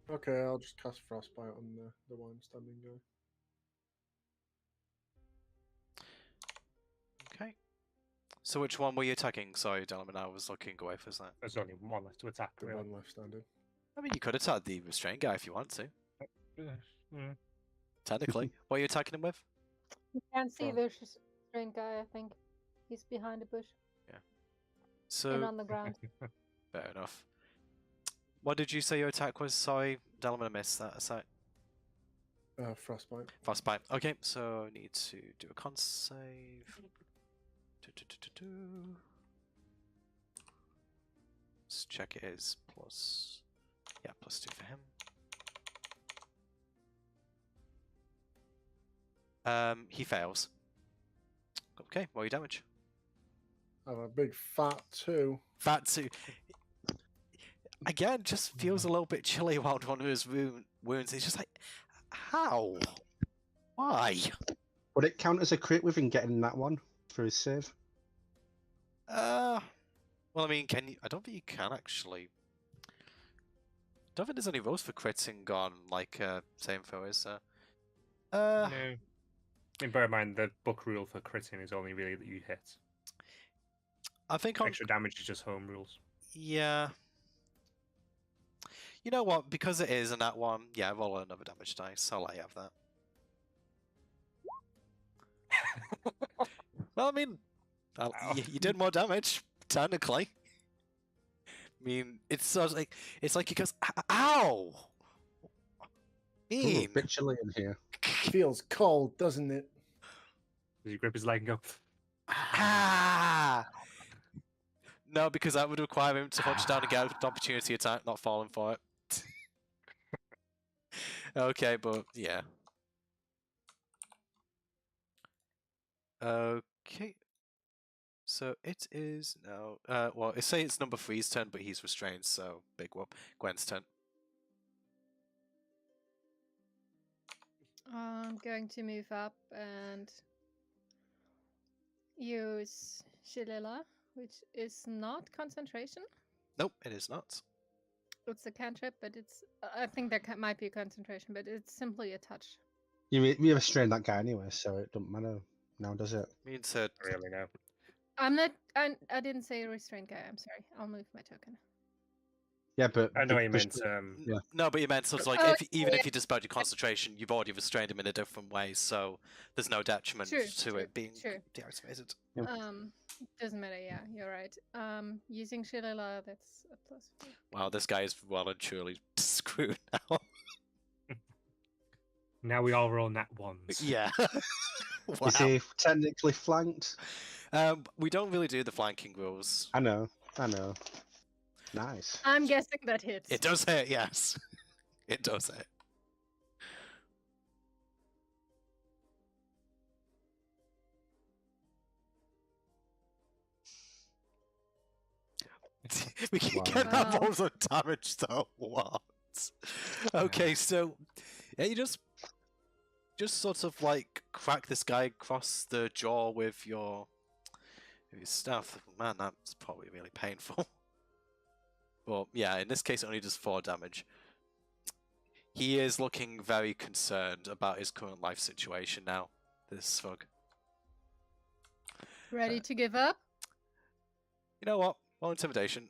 [SPEAKER 3] Okay, I'll just cast Frostbite on the one standing guy.
[SPEAKER 5] Okay. So which one were you attacking? Sorry, Delman, I was looking away for that.
[SPEAKER 4] There's only one left to attack.
[SPEAKER 3] The
[SPEAKER 4] Really.
[SPEAKER 3] one left standing.
[SPEAKER 5] I mean, you could attack the restrained guy if you want to.
[SPEAKER 4] Mm.
[SPEAKER 5] Technically. What are you attacking him with?
[SPEAKER 6] You can't see
[SPEAKER 3] Oh.
[SPEAKER 6] the strange guy, I think. He's behind a bush and
[SPEAKER 5] So,
[SPEAKER 6] on the ground.
[SPEAKER 5] fair enough. What did you say your attack was? Sorry, Delman, I missed that. Aside.
[SPEAKER 3] Frostbite.
[SPEAKER 5] Frostbite. Okay, so I need to do a con save. Let's check it is plus. Yeah, +2 for him. He fails. Okay, what are your damage?
[SPEAKER 3] I have a big fat 2.
[SPEAKER 5] Fat 2. Again, just feels a little bit chilly around one of his wounds. It's just like, how? Why?
[SPEAKER 2] Would it count as a crit with him getting that one for his save?
[SPEAKER 5] Well, I mean, can you? I don't think you can actually. I don't think there's any rules for critting on like same info, is there?
[SPEAKER 4] No. I mean, bear in mind, the book rule for critting is only really that you hit.
[SPEAKER 5] I think on
[SPEAKER 4] Extra damage is just home rules.
[SPEAKER 5] yeah. You know what? Because it is in that one, yeah, roll another damage dice. I'll let you have that. Well, I mean, you did more damage technically. I mean, it's sort of like he goes, ow.
[SPEAKER 2] Ooh,
[SPEAKER 5] Mean.
[SPEAKER 2] a bit chilly in here.
[SPEAKER 3] Feels cold, doesn't it?
[SPEAKER 4] Does he grip his leg and go,
[SPEAKER 5] Ah! No, because that would require him to punch down and get an opportunity attack, not falling for it. Okay, but yeah. Okay. So it is now. Well, I say it's number 3's turn, but he's restrained, so big whoop. Gwen's turn.
[SPEAKER 6] I'm going to move up and use Shillelagh, which is not concentration.
[SPEAKER 5] Nope, it is not.
[SPEAKER 6] It's a cantrip, but it's. I think there might be a concentration, but it's simply a touch.
[SPEAKER 2] You restrained that guy anyway, so it doesn't matter now, does it?
[SPEAKER 5] Means to
[SPEAKER 4] really no?
[SPEAKER 6] I'm not. I didn't say restrained guy. I'm sorry. I'll move my token.
[SPEAKER 2] Yeah, but
[SPEAKER 4] I know
[SPEAKER 2] the
[SPEAKER 4] you meant.
[SPEAKER 2] restraint- yeah.
[SPEAKER 5] No, but you meant sort of like
[SPEAKER 6] Oh,
[SPEAKER 5] even
[SPEAKER 6] yeah.
[SPEAKER 5] if you dispelled your concentration, you've already restrained him in a different way, so there's no detriment to it being deactivated.
[SPEAKER 6] Doesn't matter. Yeah, you're right. Using Shillelagh, that's a plus.
[SPEAKER 5] Wow, this guy is well and truly screwed now.
[SPEAKER 4] Now we all roll nat ones.
[SPEAKER 5] Yeah. Wow.
[SPEAKER 2] Is he technically flanked?
[SPEAKER 5] We don't really do the flanking rules.
[SPEAKER 2] I know. Nice.
[SPEAKER 6] I'm guessing that hits.
[SPEAKER 5] It does hit, yes. It does hit. We can get that
[SPEAKER 6] Wow.
[SPEAKER 5] balls of damage though. What? Okay, so yeah, you just sort of like crack this guy across the jaw with your staff. Man, that's probably really painful. Well, yeah, in this case it only does 4 damage. He is looking very concerned about his current life situation now, this thug.
[SPEAKER 6] Ready to give up?
[SPEAKER 5] You know what? Well, intimidation.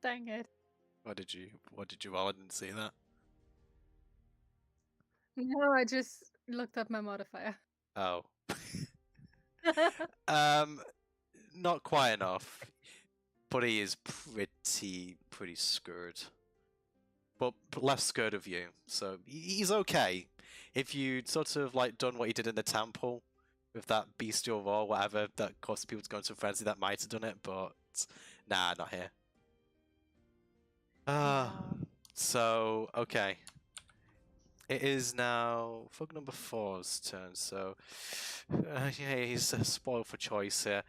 [SPEAKER 6] Dang it.
[SPEAKER 5] What did you roll? I didn't see that.
[SPEAKER 6] No, I just looked up my modifier.
[SPEAKER 5] Oh. Not quite enough. But he is pretty scared. But less scared of you, so he's okay. If you'd sort of like done what he did in the temple with that bestial roar, whatever, that caused people to go into a frenzy, that might have done it, but nah, not here. So okay. It is now thug number 4's turn, so yeah, he's spoiled for choice here.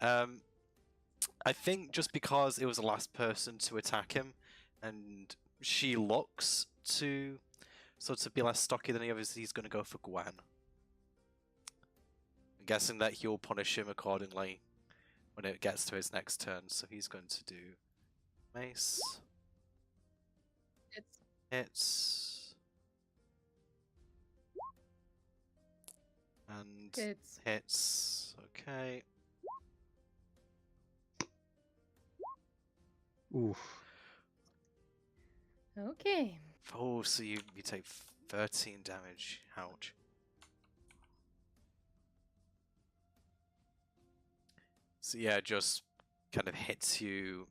[SPEAKER 5] I think just because it was the last person to attack him, and she looks to sort of be less stocky than the others, he's going to go for Gwen. I'm guessing that he'll punish him accordingly when it gets to his next turn, so he's going to do mace. Hits. And hits. Okay.
[SPEAKER 2] Oof.
[SPEAKER 6] Okay.
[SPEAKER 5] Oh, so you take 13 damage. Ouch. So yeah, just kind of hits you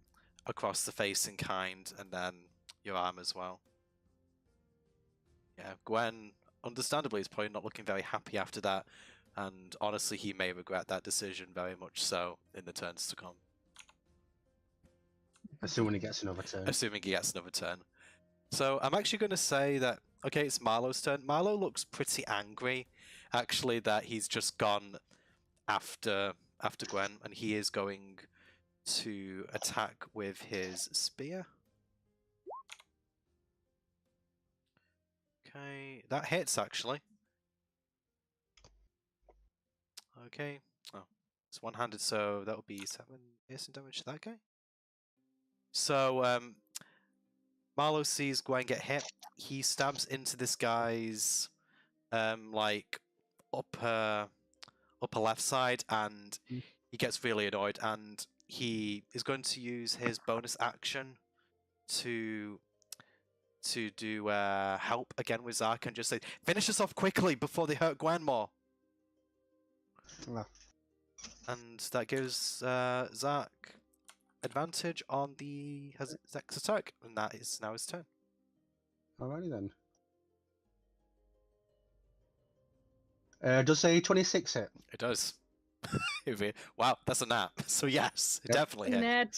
[SPEAKER 5] across the face in kind, and then your arm as well. Yeah, Gwen, understandably, is probably not looking very happy after that, and honestly, he may regret that decision very much so in the turns to come.
[SPEAKER 2] Assuming he gets another turn.
[SPEAKER 5] Assuming he gets another turn. So I'm actually going to say that, okay, it's Marlowe's turn. Marlowe looks pretty angry, actually, that he's just gone after Gwen, and he is going to attack with his spear. Okay, that hits, actually. Okay. Oh, it's one-handed, so that would be 7 piercing damage to that guy. So, Marlowe sees Gwen get hit. He stabs into this guy's, like, upper left side, and he gets really annoyed, and he is going to use his bonus action to do help again with Zark and just say, finish us off quickly before they hurt Gwen more. And that gives Zark advantage on his next attack, and that is now his turn.
[SPEAKER 2] Alrighty then. Does a 26 hit?
[SPEAKER 5] It does. Wow, that's a nat. So yes, it definitely hit.
[SPEAKER 6] Net.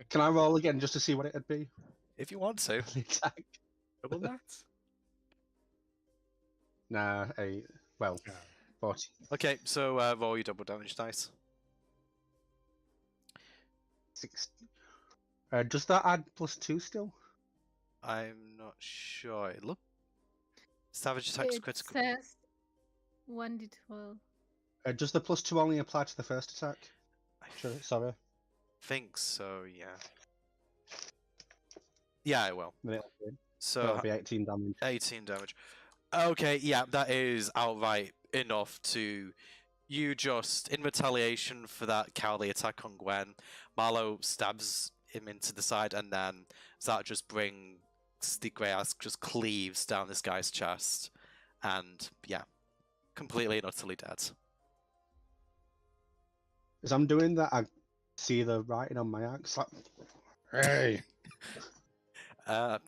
[SPEAKER 2] Can I roll again just to see what it'd be?
[SPEAKER 5] If you want to.
[SPEAKER 2] Attack.
[SPEAKER 4] Double that?
[SPEAKER 2] Nah, 8. Well, 40.
[SPEAKER 5] Okay, so roll your double damage dice.
[SPEAKER 2] 6. Does that add +2 still?
[SPEAKER 5] I'm not sure. Look, savage attacks
[SPEAKER 6] It
[SPEAKER 5] critical.
[SPEAKER 6] says 1d12.
[SPEAKER 2] Does the +2 only apply to the first attack? Sure, sorry.
[SPEAKER 5] Think so, yeah. Yeah, I will.
[SPEAKER 2] Then
[SPEAKER 5] So
[SPEAKER 2] that'll be 18 damage.
[SPEAKER 5] 18 damage. Okay, yeah, that is outright enough to you just, in retaliation for that cowardly attack on Gwen, Marlowe stabs him into the side, and then Zark just brings the grey axe, just cleaves down this guy's chest, and yeah, completely and utterly dead.
[SPEAKER 2] As I'm doing that, I see the writing on my axe. Like, hey.
[SPEAKER 5] Don't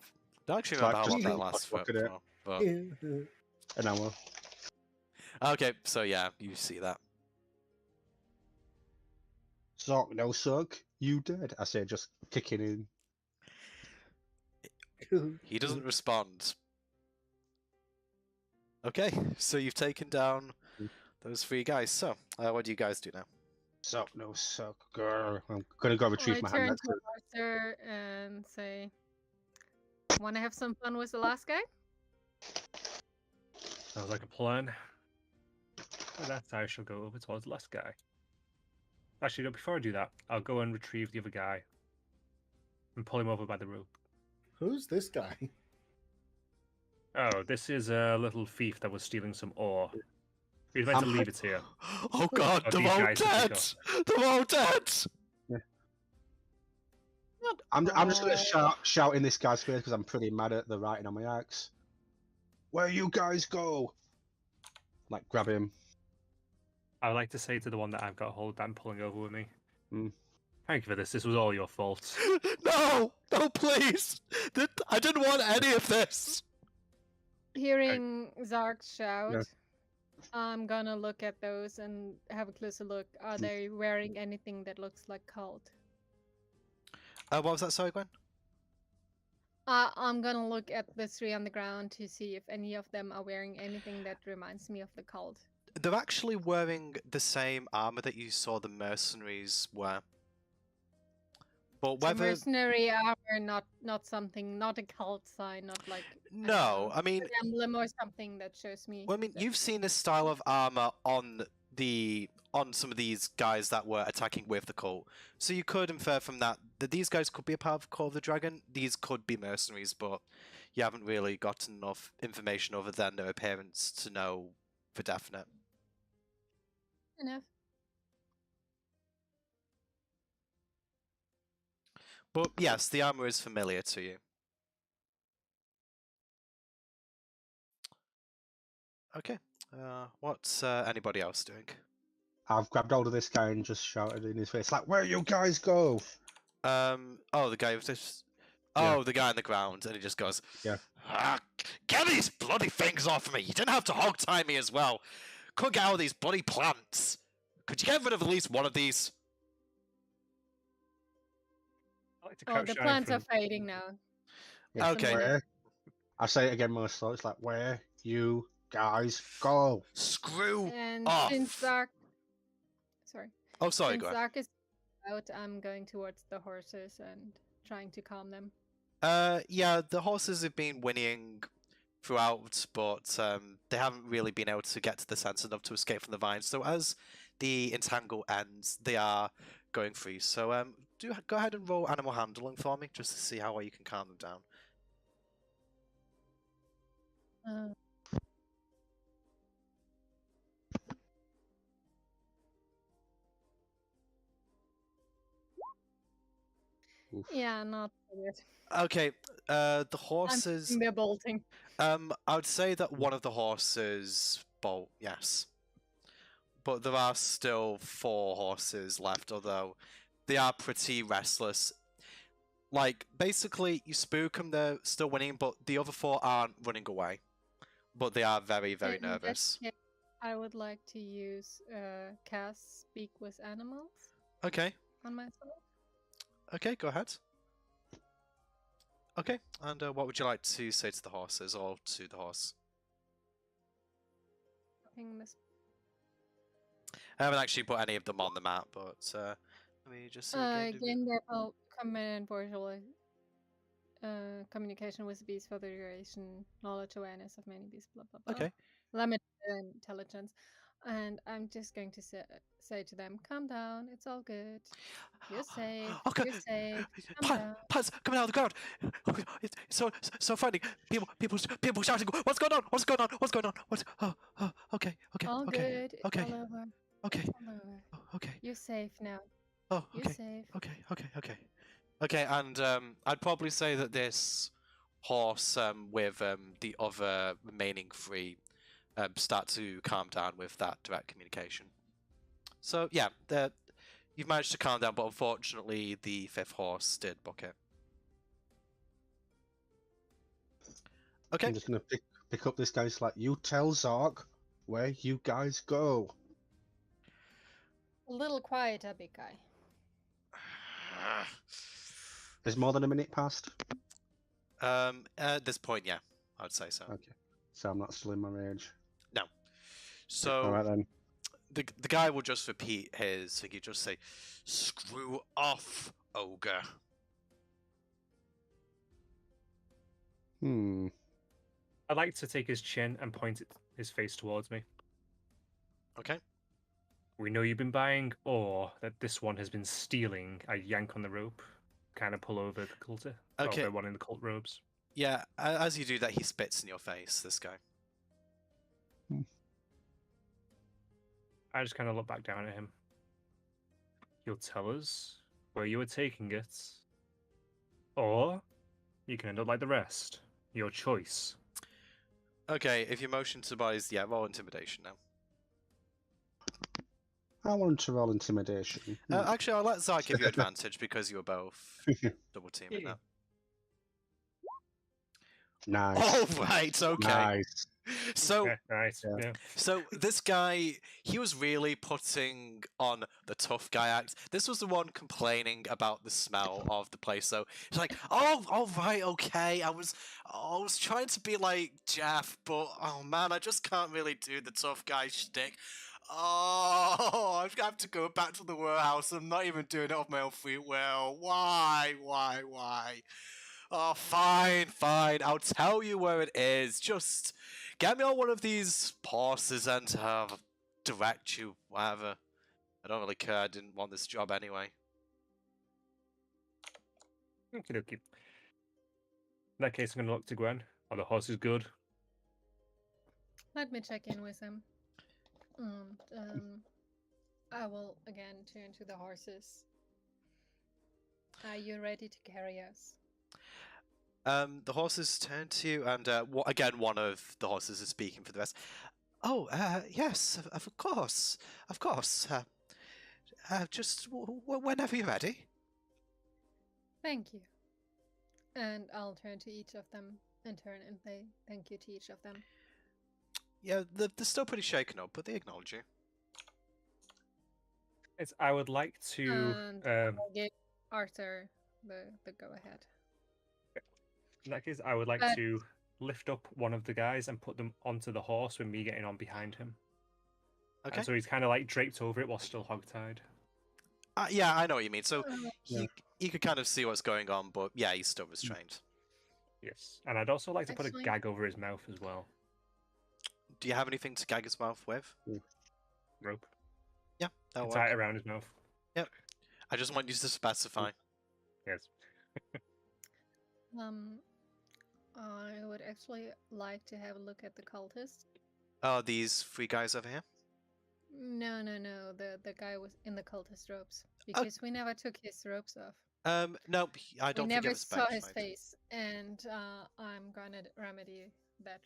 [SPEAKER 5] actually
[SPEAKER 2] So I
[SPEAKER 5] remember how
[SPEAKER 2] just
[SPEAKER 5] long that
[SPEAKER 2] look
[SPEAKER 5] lasts for,
[SPEAKER 2] at it.
[SPEAKER 5] but
[SPEAKER 2] An hour.
[SPEAKER 5] okay, so yeah, you see that.
[SPEAKER 2] Sock, no suck. You dead. I say, just kicking in.
[SPEAKER 5] He doesn't respond. Okay, so you've taken down those 3 guys. So, what do you guys do now?
[SPEAKER 2] Sock, no suck, girl. I'm gonna go retrieve my
[SPEAKER 6] I turn
[SPEAKER 2] hand.
[SPEAKER 6] to Arthur and say, "Want to have some fun with the last guy?"
[SPEAKER 4] Sounds like a plan. Well, that's how I shall go over towards the last guy. Actually, no, before I do that, I'll go and retrieve the other guy and pull him over by the rope.
[SPEAKER 3] Who's this guy?
[SPEAKER 4] Oh, this is a little thief that was stealing some ore. He's meant to leave it here.
[SPEAKER 5] Oh god,
[SPEAKER 4] Oh,
[SPEAKER 5] they're
[SPEAKER 4] these
[SPEAKER 5] all
[SPEAKER 4] guys have
[SPEAKER 5] dead!
[SPEAKER 4] picked
[SPEAKER 5] They're all dead!
[SPEAKER 2] I'm just gonna shout in this guy's face because I'm pretty mad at the writing on my axe. Where you guys go? Like, grab him.
[SPEAKER 4] I would like to say to the one that I've got hold that I'm pulling over with me.
[SPEAKER 2] Mm.
[SPEAKER 4] Thank you for this. This was all your fault.
[SPEAKER 5] No! No, please! I didn't want any of this!
[SPEAKER 6] Hearing Zark shout, I'm gonna look at those and have a closer look. Are they wearing anything that looks like cult?
[SPEAKER 5] What was that, sorry, Gwen?
[SPEAKER 6] I'm gonna look at the 3 on the ground to see if any of them are wearing anything that reminds me of the cult.
[SPEAKER 5] They're actually wearing the same armor that you saw the mercenaries wear. But
[SPEAKER 6] So
[SPEAKER 5] whether...
[SPEAKER 6] mercenary armor, not something, not a cult sign, not like
[SPEAKER 5] No, I mean...
[SPEAKER 6] an emblem or something that shows me.
[SPEAKER 5] Well, I mean,
[SPEAKER 6] that-
[SPEAKER 5] you've seen this style of armor on some of these guys that were attacking with the cult. So you could infer from that these guys could be a part of Call of the Dragon. These could be mercenaries, but you haven't really gotten enough information other than their appearance to know for definite.
[SPEAKER 6] Enough.
[SPEAKER 5] But yes, the armor is familiar to you. Okay. What's anybody else doing?
[SPEAKER 2] I've grabbed hold of this guy and just shouted in his face, like, where you guys go?
[SPEAKER 5] Oh, the guy with this...
[SPEAKER 2] Yeah.
[SPEAKER 5] Oh, the guy on the ground, and he just goes,
[SPEAKER 2] Yeah.
[SPEAKER 5] Get these bloody things off me! You didn't have to hog-tie me as well! Couldn't get out of these bloody plants! Could you get rid of at least one of these?
[SPEAKER 4] I like to
[SPEAKER 6] Oh,
[SPEAKER 4] crouch
[SPEAKER 6] the
[SPEAKER 4] down
[SPEAKER 6] plants are
[SPEAKER 4] from-
[SPEAKER 6] fading now.
[SPEAKER 2] Yeah,
[SPEAKER 5] Okay.
[SPEAKER 2] Where? I say it again more slow. It's like, where you guys go?
[SPEAKER 5] Screw
[SPEAKER 6] And
[SPEAKER 5] off!
[SPEAKER 6] since Zark, sorry,
[SPEAKER 5] Oh, sorry,
[SPEAKER 6] since
[SPEAKER 5] go ahead.
[SPEAKER 6] Zark is out, I'm going towards the horses and trying to calm them.
[SPEAKER 5] Yeah, the horses have been whinnying throughout, but they haven't really been able to get to the center enough to escape from the vines. So as the entangle ends, they are going free. So go ahead and roll animal handling for me, just to see how well you can calm them down.
[SPEAKER 2] Oof.
[SPEAKER 6] Yeah, not good.
[SPEAKER 5] Okay, the
[SPEAKER 6] I'm
[SPEAKER 5] horses.
[SPEAKER 6] thinking they're bolting.
[SPEAKER 5] I would say that one of the horses bolt, yes. But there are still 4 horses left, although they are pretty restless. Like, basically, you spook them, they're still winning, but the other 4 aren't running away. But they are very, very
[SPEAKER 6] In that
[SPEAKER 5] nervous.
[SPEAKER 6] case, I would like to use cast Speak with Animals
[SPEAKER 5] Okay,
[SPEAKER 6] on myself.
[SPEAKER 5] okay, go ahead. Okay, and what would you like to say to the horses, or to the horse?
[SPEAKER 6] Copying this.
[SPEAKER 5] I haven't actually put any of them on the map, but let me just see.
[SPEAKER 6] Gain verbal command visual communication with beasts for the duration, knowledge awareness of many beasts, blah blah blah.
[SPEAKER 5] Okay.
[SPEAKER 6] Limited intelligence. And I'm just going to say to them, calm down, it's all good. You're safe.
[SPEAKER 5] Okay.
[SPEAKER 6] You're safe. Calm down.
[SPEAKER 5] Plants coming out of the ground. It's so frightening. People shouting. What's going on? What's going on? What's going on? Okay.
[SPEAKER 6] All
[SPEAKER 5] Okay.
[SPEAKER 6] good. It's
[SPEAKER 5] Okay.
[SPEAKER 6] all over.
[SPEAKER 1] Okay.
[SPEAKER 6] Pull over.
[SPEAKER 1] Oh, okay.
[SPEAKER 6] You're safe now.
[SPEAKER 1] Oh,
[SPEAKER 6] You're
[SPEAKER 1] okay.
[SPEAKER 6] safe.
[SPEAKER 1] Okay.
[SPEAKER 5] Okay, and I'd probably say that this horse with the other remaining three start to calm down with that direct communication. So yeah, you've managed to calm down, but unfortunately the fifth horse did book it. Okay.
[SPEAKER 2] I'm just gonna pick up this guy. It's like, you tell Zark where you guys go.
[SPEAKER 6] A little quieter, big guy.
[SPEAKER 2] There's more than a minute past.
[SPEAKER 5] At this point, yeah, I'd say so.
[SPEAKER 2] Okay, so I'm not still in my rage.
[SPEAKER 5] No.
[SPEAKER 2] All
[SPEAKER 5] So
[SPEAKER 2] right then.
[SPEAKER 5] the guy will just repeat his thing. He'll just say, "Screw off, ogre."
[SPEAKER 4] I'd like to take his chin and point his face towards me.
[SPEAKER 5] Okay.
[SPEAKER 4] We know you've been buying, or that this one has been stealing. I yank on the rope, kind of pull over the cultist.
[SPEAKER 5] Okay.
[SPEAKER 4] The one in the cult robes.
[SPEAKER 5] Yeah, as you do that, he spits in your face, this guy.
[SPEAKER 4] I just kind of look back down at him. You'll tell us where you were taking it, or you can end up like the rest. Your choice.
[SPEAKER 5] Okay, if your motion to buy is, yeah, roll intimidation now.
[SPEAKER 2] I want to roll intimidation.
[SPEAKER 5] Actually, I'll let Zai give you advantage because you were both double teaming now.
[SPEAKER 2] Nice.
[SPEAKER 5] Oh, right, okay.
[SPEAKER 2] Nice.
[SPEAKER 5] So,
[SPEAKER 4] Yeah, nice.
[SPEAKER 2] Yeah.
[SPEAKER 4] Yeah.
[SPEAKER 5] so this guy, he was really putting on the tough guy act. This was the one complaining about the smell of the place. So he's like, "Oh, all right, okay. I was trying to be like Jeff, but oh man, I just can't really do the tough guy shtick. Oh, I have to go back to the warehouse. I'm not even doing it off my own free will. Why? Oh, fine. I'll tell you where it is. Just get me on one of these horses and direct you, whatever. I don't really care. I didn't want this job anyway."
[SPEAKER 4] Okie dokie. In that case, I'm going to look to Gwen. Are the horses good?
[SPEAKER 6] Let me check in with him. And I will again turn to the horses. Are you ready to carry us?
[SPEAKER 5] The horses turn to you, and again, one of the horses is speaking for the rest. Oh, yes, of course. Just whenever you're ready.
[SPEAKER 6] Thank you. And I'll turn to each of them in turn and say thank you to each of them.
[SPEAKER 5] Yeah, they're still pretty shaken up, but they acknowledge you.
[SPEAKER 4] I would like to.
[SPEAKER 6] And I'll give Arthur the go ahead.
[SPEAKER 4] In that case, I would like to lift up one of the guys and put them onto the horse with me getting on behind him.
[SPEAKER 5] Okay.
[SPEAKER 4] And so he's kind of like draped over it while still hogtied.
[SPEAKER 5] Yeah, I know what you mean. So
[SPEAKER 2] Yeah.
[SPEAKER 5] he could kind of see what's going on, but yeah, he's still restrained.
[SPEAKER 4] Yes. And I'd also like to put a
[SPEAKER 6] Actually-
[SPEAKER 4] gag over his mouth as well.
[SPEAKER 5] Do you have anything to gag his mouth with?
[SPEAKER 4] Rope.
[SPEAKER 5] Yeah, that'll
[SPEAKER 4] Tie
[SPEAKER 5] work.
[SPEAKER 4] it around his mouth.
[SPEAKER 5] I just want you to specify.
[SPEAKER 4] Yes.
[SPEAKER 6] I would actually like to have a look at the cultist.
[SPEAKER 5] Oh, these three guys over here?
[SPEAKER 6] No. The guy was in the cultist robes because we never took his robes off.
[SPEAKER 5] No, I don't
[SPEAKER 6] We
[SPEAKER 5] think it
[SPEAKER 6] never
[SPEAKER 5] was
[SPEAKER 6] saw his
[SPEAKER 5] specified.
[SPEAKER 6] face, and I'm gonna remedy that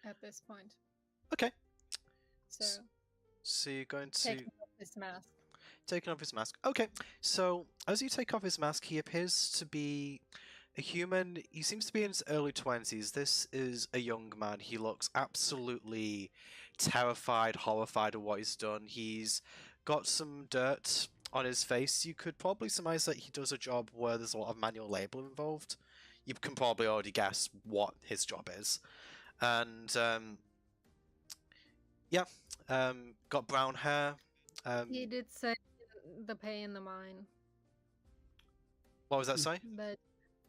[SPEAKER 6] at this point.
[SPEAKER 5] Okay.
[SPEAKER 6] So
[SPEAKER 5] So you're going to
[SPEAKER 6] taking off his mask.
[SPEAKER 5] taking off his mask. Okay, so as you take off his mask, he appears to be a human. He seems to be in his early 20s. This is a young man. He looks absolutely terrified, horrified of what he's done. He's got some dirt on his face. You could probably surmise that he does a job where there's a lot of manual labor involved. You can probably already guess what his job is. And got brown hair.
[SPEAKER 6] He did say the pay in the mine,
[SPEAKER 5] What was that say?
[SPEAKER 6] but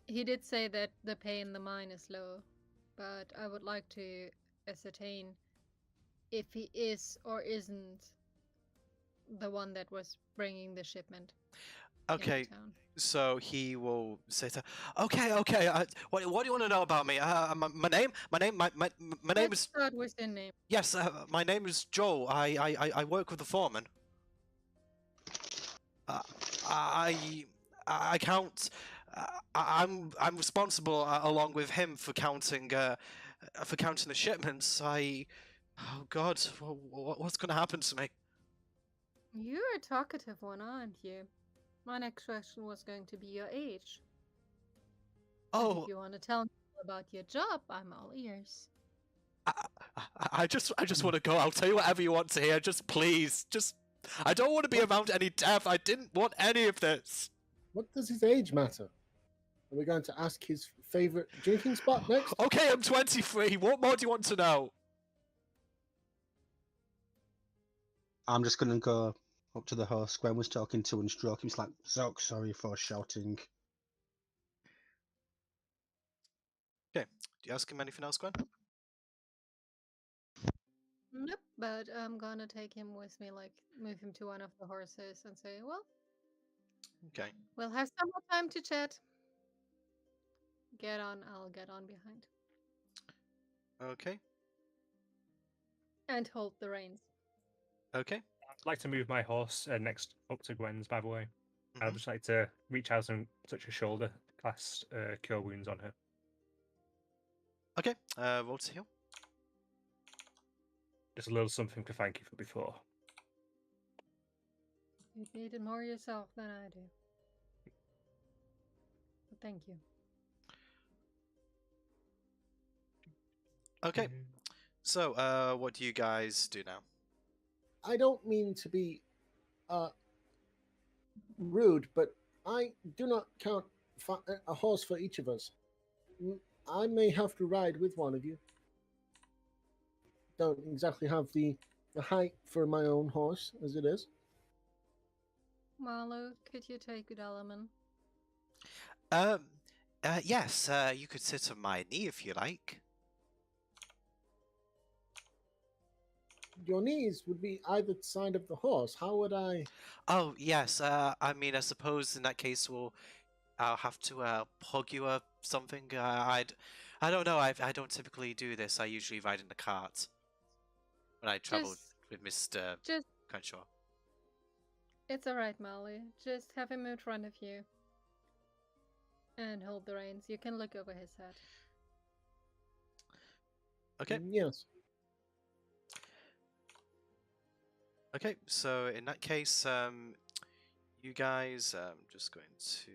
[SPEAKER 6] he did say that the pay in the mine is low. But I would like to ascertain if he is or isn't the one that was bringing the shipment. into
[SPEAKER 5] Okay,
[SPEAKER 6] town.
[SPEAKER 5] so he will say to, okay. What do you want to know about me? My name
[SPEAKER 6] Let's
[SPEAKER 5] is
[SPEAKER 6] start with your name.
[SPEAKER 5] yes. My name is Joel. I work with the foreman. I I count. I'm responsible along with him for counting the shipments. Oh God, what's going to happen to me?
[SPEAKER 6] You're a talkative one, aren't you? My next question was going to be your age. And
[SPEAKER 5] Oh,
[SPEAKER 6] if you want to tell me about your job, I'm all ears.
[SPEAKER 5] I just want to go. I'll tell you whatever you want to hear. Just please, just. I don't want to be around any death. I didn't want any of this.
[SPEAKER 3] What does his age matter? Are we going to ask his favorite drinking spot next?
[SPEAKER 5] Okay, I'm 23. What more do you want to know?
[SPEAKER 2] I'm just gonna go up to the host Gwen was talking to and stroke him. He's like, so sorry for shouting.
[SPEAKER 5] Okay. Do you ask him anything else, Gwen?
[SPEAKER 6] Nope, but I'm gonna take him with me, like move him to one of the horses and say, well,
[SPEAKER 5] Okay.
[SPEAKER 6] we'll have some more time to chat. Get on, I'll get on behind.
[SPEAKER 5] Okay.
[SPEAKER 6] And hold the reins.
[SPEAKER 5] Okay.
[SPEAKER 4] I'd like to move my horse next up to Gwen's, by the way. I'd
[SPEAKER 5] Mhm.
[SPEAKER 4] just like to reach out and touch her shoulder, cast Cure Wounds on her.
[SPEAKER 5] Okay. Roll to heal.
[SPEAKER 4] Just a little something to thank you for before.
[SPEAKER 6] You needed more yourself than I do. But thank you.
[SPEAKER 5] Okay. So, what do you guys do now?
[SPEAKER 3] I don't mean to be rude, but I do not count a horse for each of us. I may have to ride with one of you. Don't exactly have the height for my own horse as it is.
[SPEAKER 6] Marlo, could you take Udalaman?
[SPEAKER 5] Yes. You could sit on my knee if you like.
[SPEAKER 3] Your knees would be either side of the horse. How would I?
[SPEAKER 5] Oh, yes. I mean, I suppose in that case, I'll have to plug you or something. I don't know. I don't typically do this. I usually ride in the cart when I travel with Mr.
[SPEAKER 6] Just,
[SPEAKER 5] Crenshaw.
[SPEAKER 6] it's alright, Marley. Just have him in front of you. And hold the reins. You can look over his head.
[SPEAKER 5] Okay.
[SPEAKER 3] Yes.
[SPEAKER 5] Okay. So in that case, you guys, I'm just going to.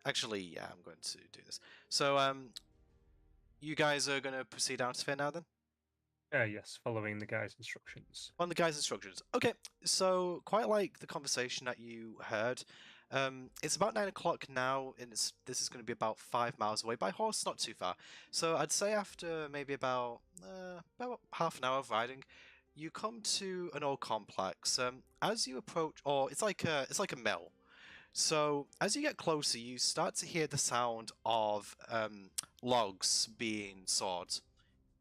[SPEAKER 5] Actually, yeah, I'm going to do this. So, you guys are going to proceed out of here now, then?
[SPEAKER 4] Yes, following the guy's instructions.
[SPEAKER 5] On the guy's instructions. Okay, so quite like the conversation that you heard. It's about 9 o'clock now, and this is going to be about 5 miles away. By horse, not too far. So I'd say after maybe about half an hour of riding, you come to an old complex. As you approach, or it's like a mill. So as you get closer, you start to hear the sound of logs being sawed.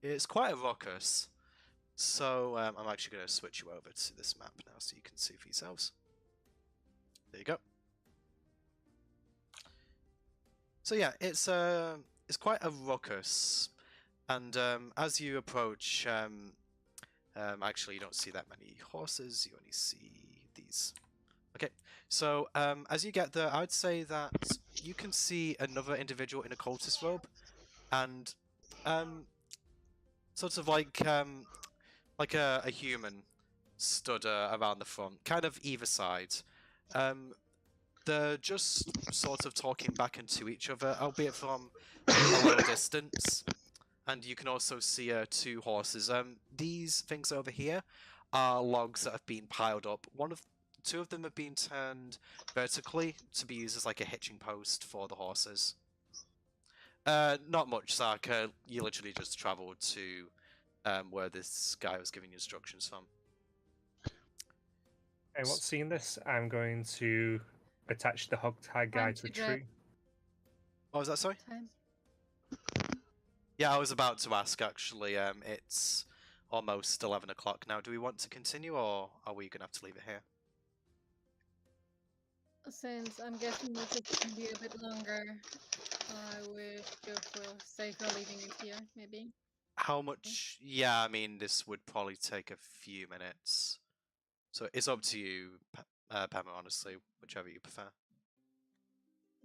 [SPEAKER 5] It's quite a ruckus. So I'm actually going to switch you over to this map now so you can see for yourselves. There you go. So yeah, it's quite a ruckus, and as you approach, actually you don't see that many horses. You only see these. Okay, so as you get there, I'd say that you can see another individual in a cultist robe, and sort of like a human stood around the front, kind of either side. They're just sort of talking back into each other, albeit from a little distance. And you can also see 2 horses. These things over here are logs that have been piled up. 2 of them have been turned vertically to be used as like a hitching post for the horses. Not much, Sark. You literally just traveled to where this guy was giving you instructions from.
[SPEAKER 4] Okay, once seeing this, I'm going to attach the hog tag guy
[SPEAKER 6] Time
[SPEAKER 4] to a
[SPEAKER 6] to drop.
[SPEAKER 4] tree.
[SPEAKER 5] What was that, sorry?
[SPEAKER 6] Time.
[SPEAKER 5] Yeah, I was about to ask, actually. It's almost 11 o'clock now. Do we want to continue, or are we going to have to leave it here?
[SPEAKER 6] Since I'm guessing this is going to be a bit longer, I would go for safer leaving it here, maybe.
[SPEAKER 5] How much? Yeah, I mean, this would probably take a few minutes. So it's up to you, Pema, honestly, whichever you prefer.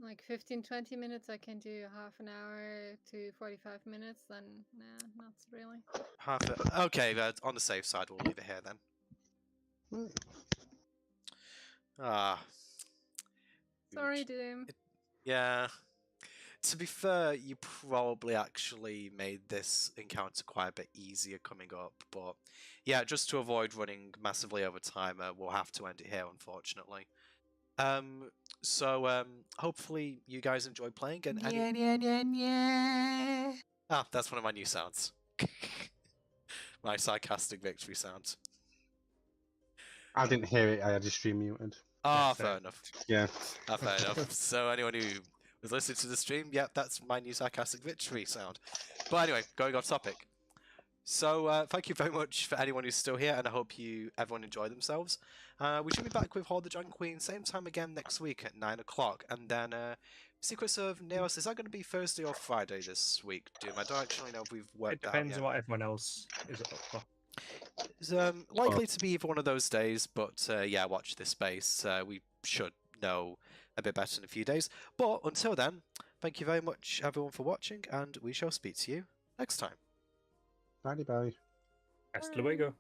[SPEAKER 6] Like 15-20 minutes, I can do half an hour to 45 minutes, then nah, not really.
[SPEAKER 5] Okay, on the safe side, we'll leave it here then. Ah.
[SPEAKER 6] Sorry, Doom.
[SPEAKER 5] Yeah. To be fair, you probably actually made this encounter quite a bit easier coming up, but yeah, just to avoid running massively over time, we'll have to end it here, unfortunately. So hopefully you guys enjoy playing, and that's one of my new sounds. My sarcastic victory sounds.
[SPEAKER 2] I didn't hear it. I had your stream muted.
[SPEAKER 5] Ah,
[SPEAKER 4] Fair.
[SPEAKER 5] fair enough.
[SPEAKER 2] Yeah.
[SPEAKER 5] Fair enough. So anyone who was listening to the stream, yep, that's my new sarcastic victory sound. But anyway, going off topic. So thank you very much for anyone who's still here, and I hope everyone enjoyed themselves. We should be back with Hoard the Dragon Queen same time again next week at 9 o'clock, and then Secrets of Neos, is that going to be Thursday or Friday this week, Doom? I don't actually know if we've
[SPEAKER 4] It
[SPEAKER 5] worked out
[SPEAKER 4] depends
[SPEAKER 5] yet.
[SPEAKER 4] on what everyone else is up for.
[SPEAKER 5] It's likely to be either one of those days, but yeah, watch this space. We should know a bit better in a few days. But until then, thank you very much, everyone, for watching, and we shall speak to you next time.
[SPEAKER 2] Bye bye.
[SPEAKER 4] Hasta luego.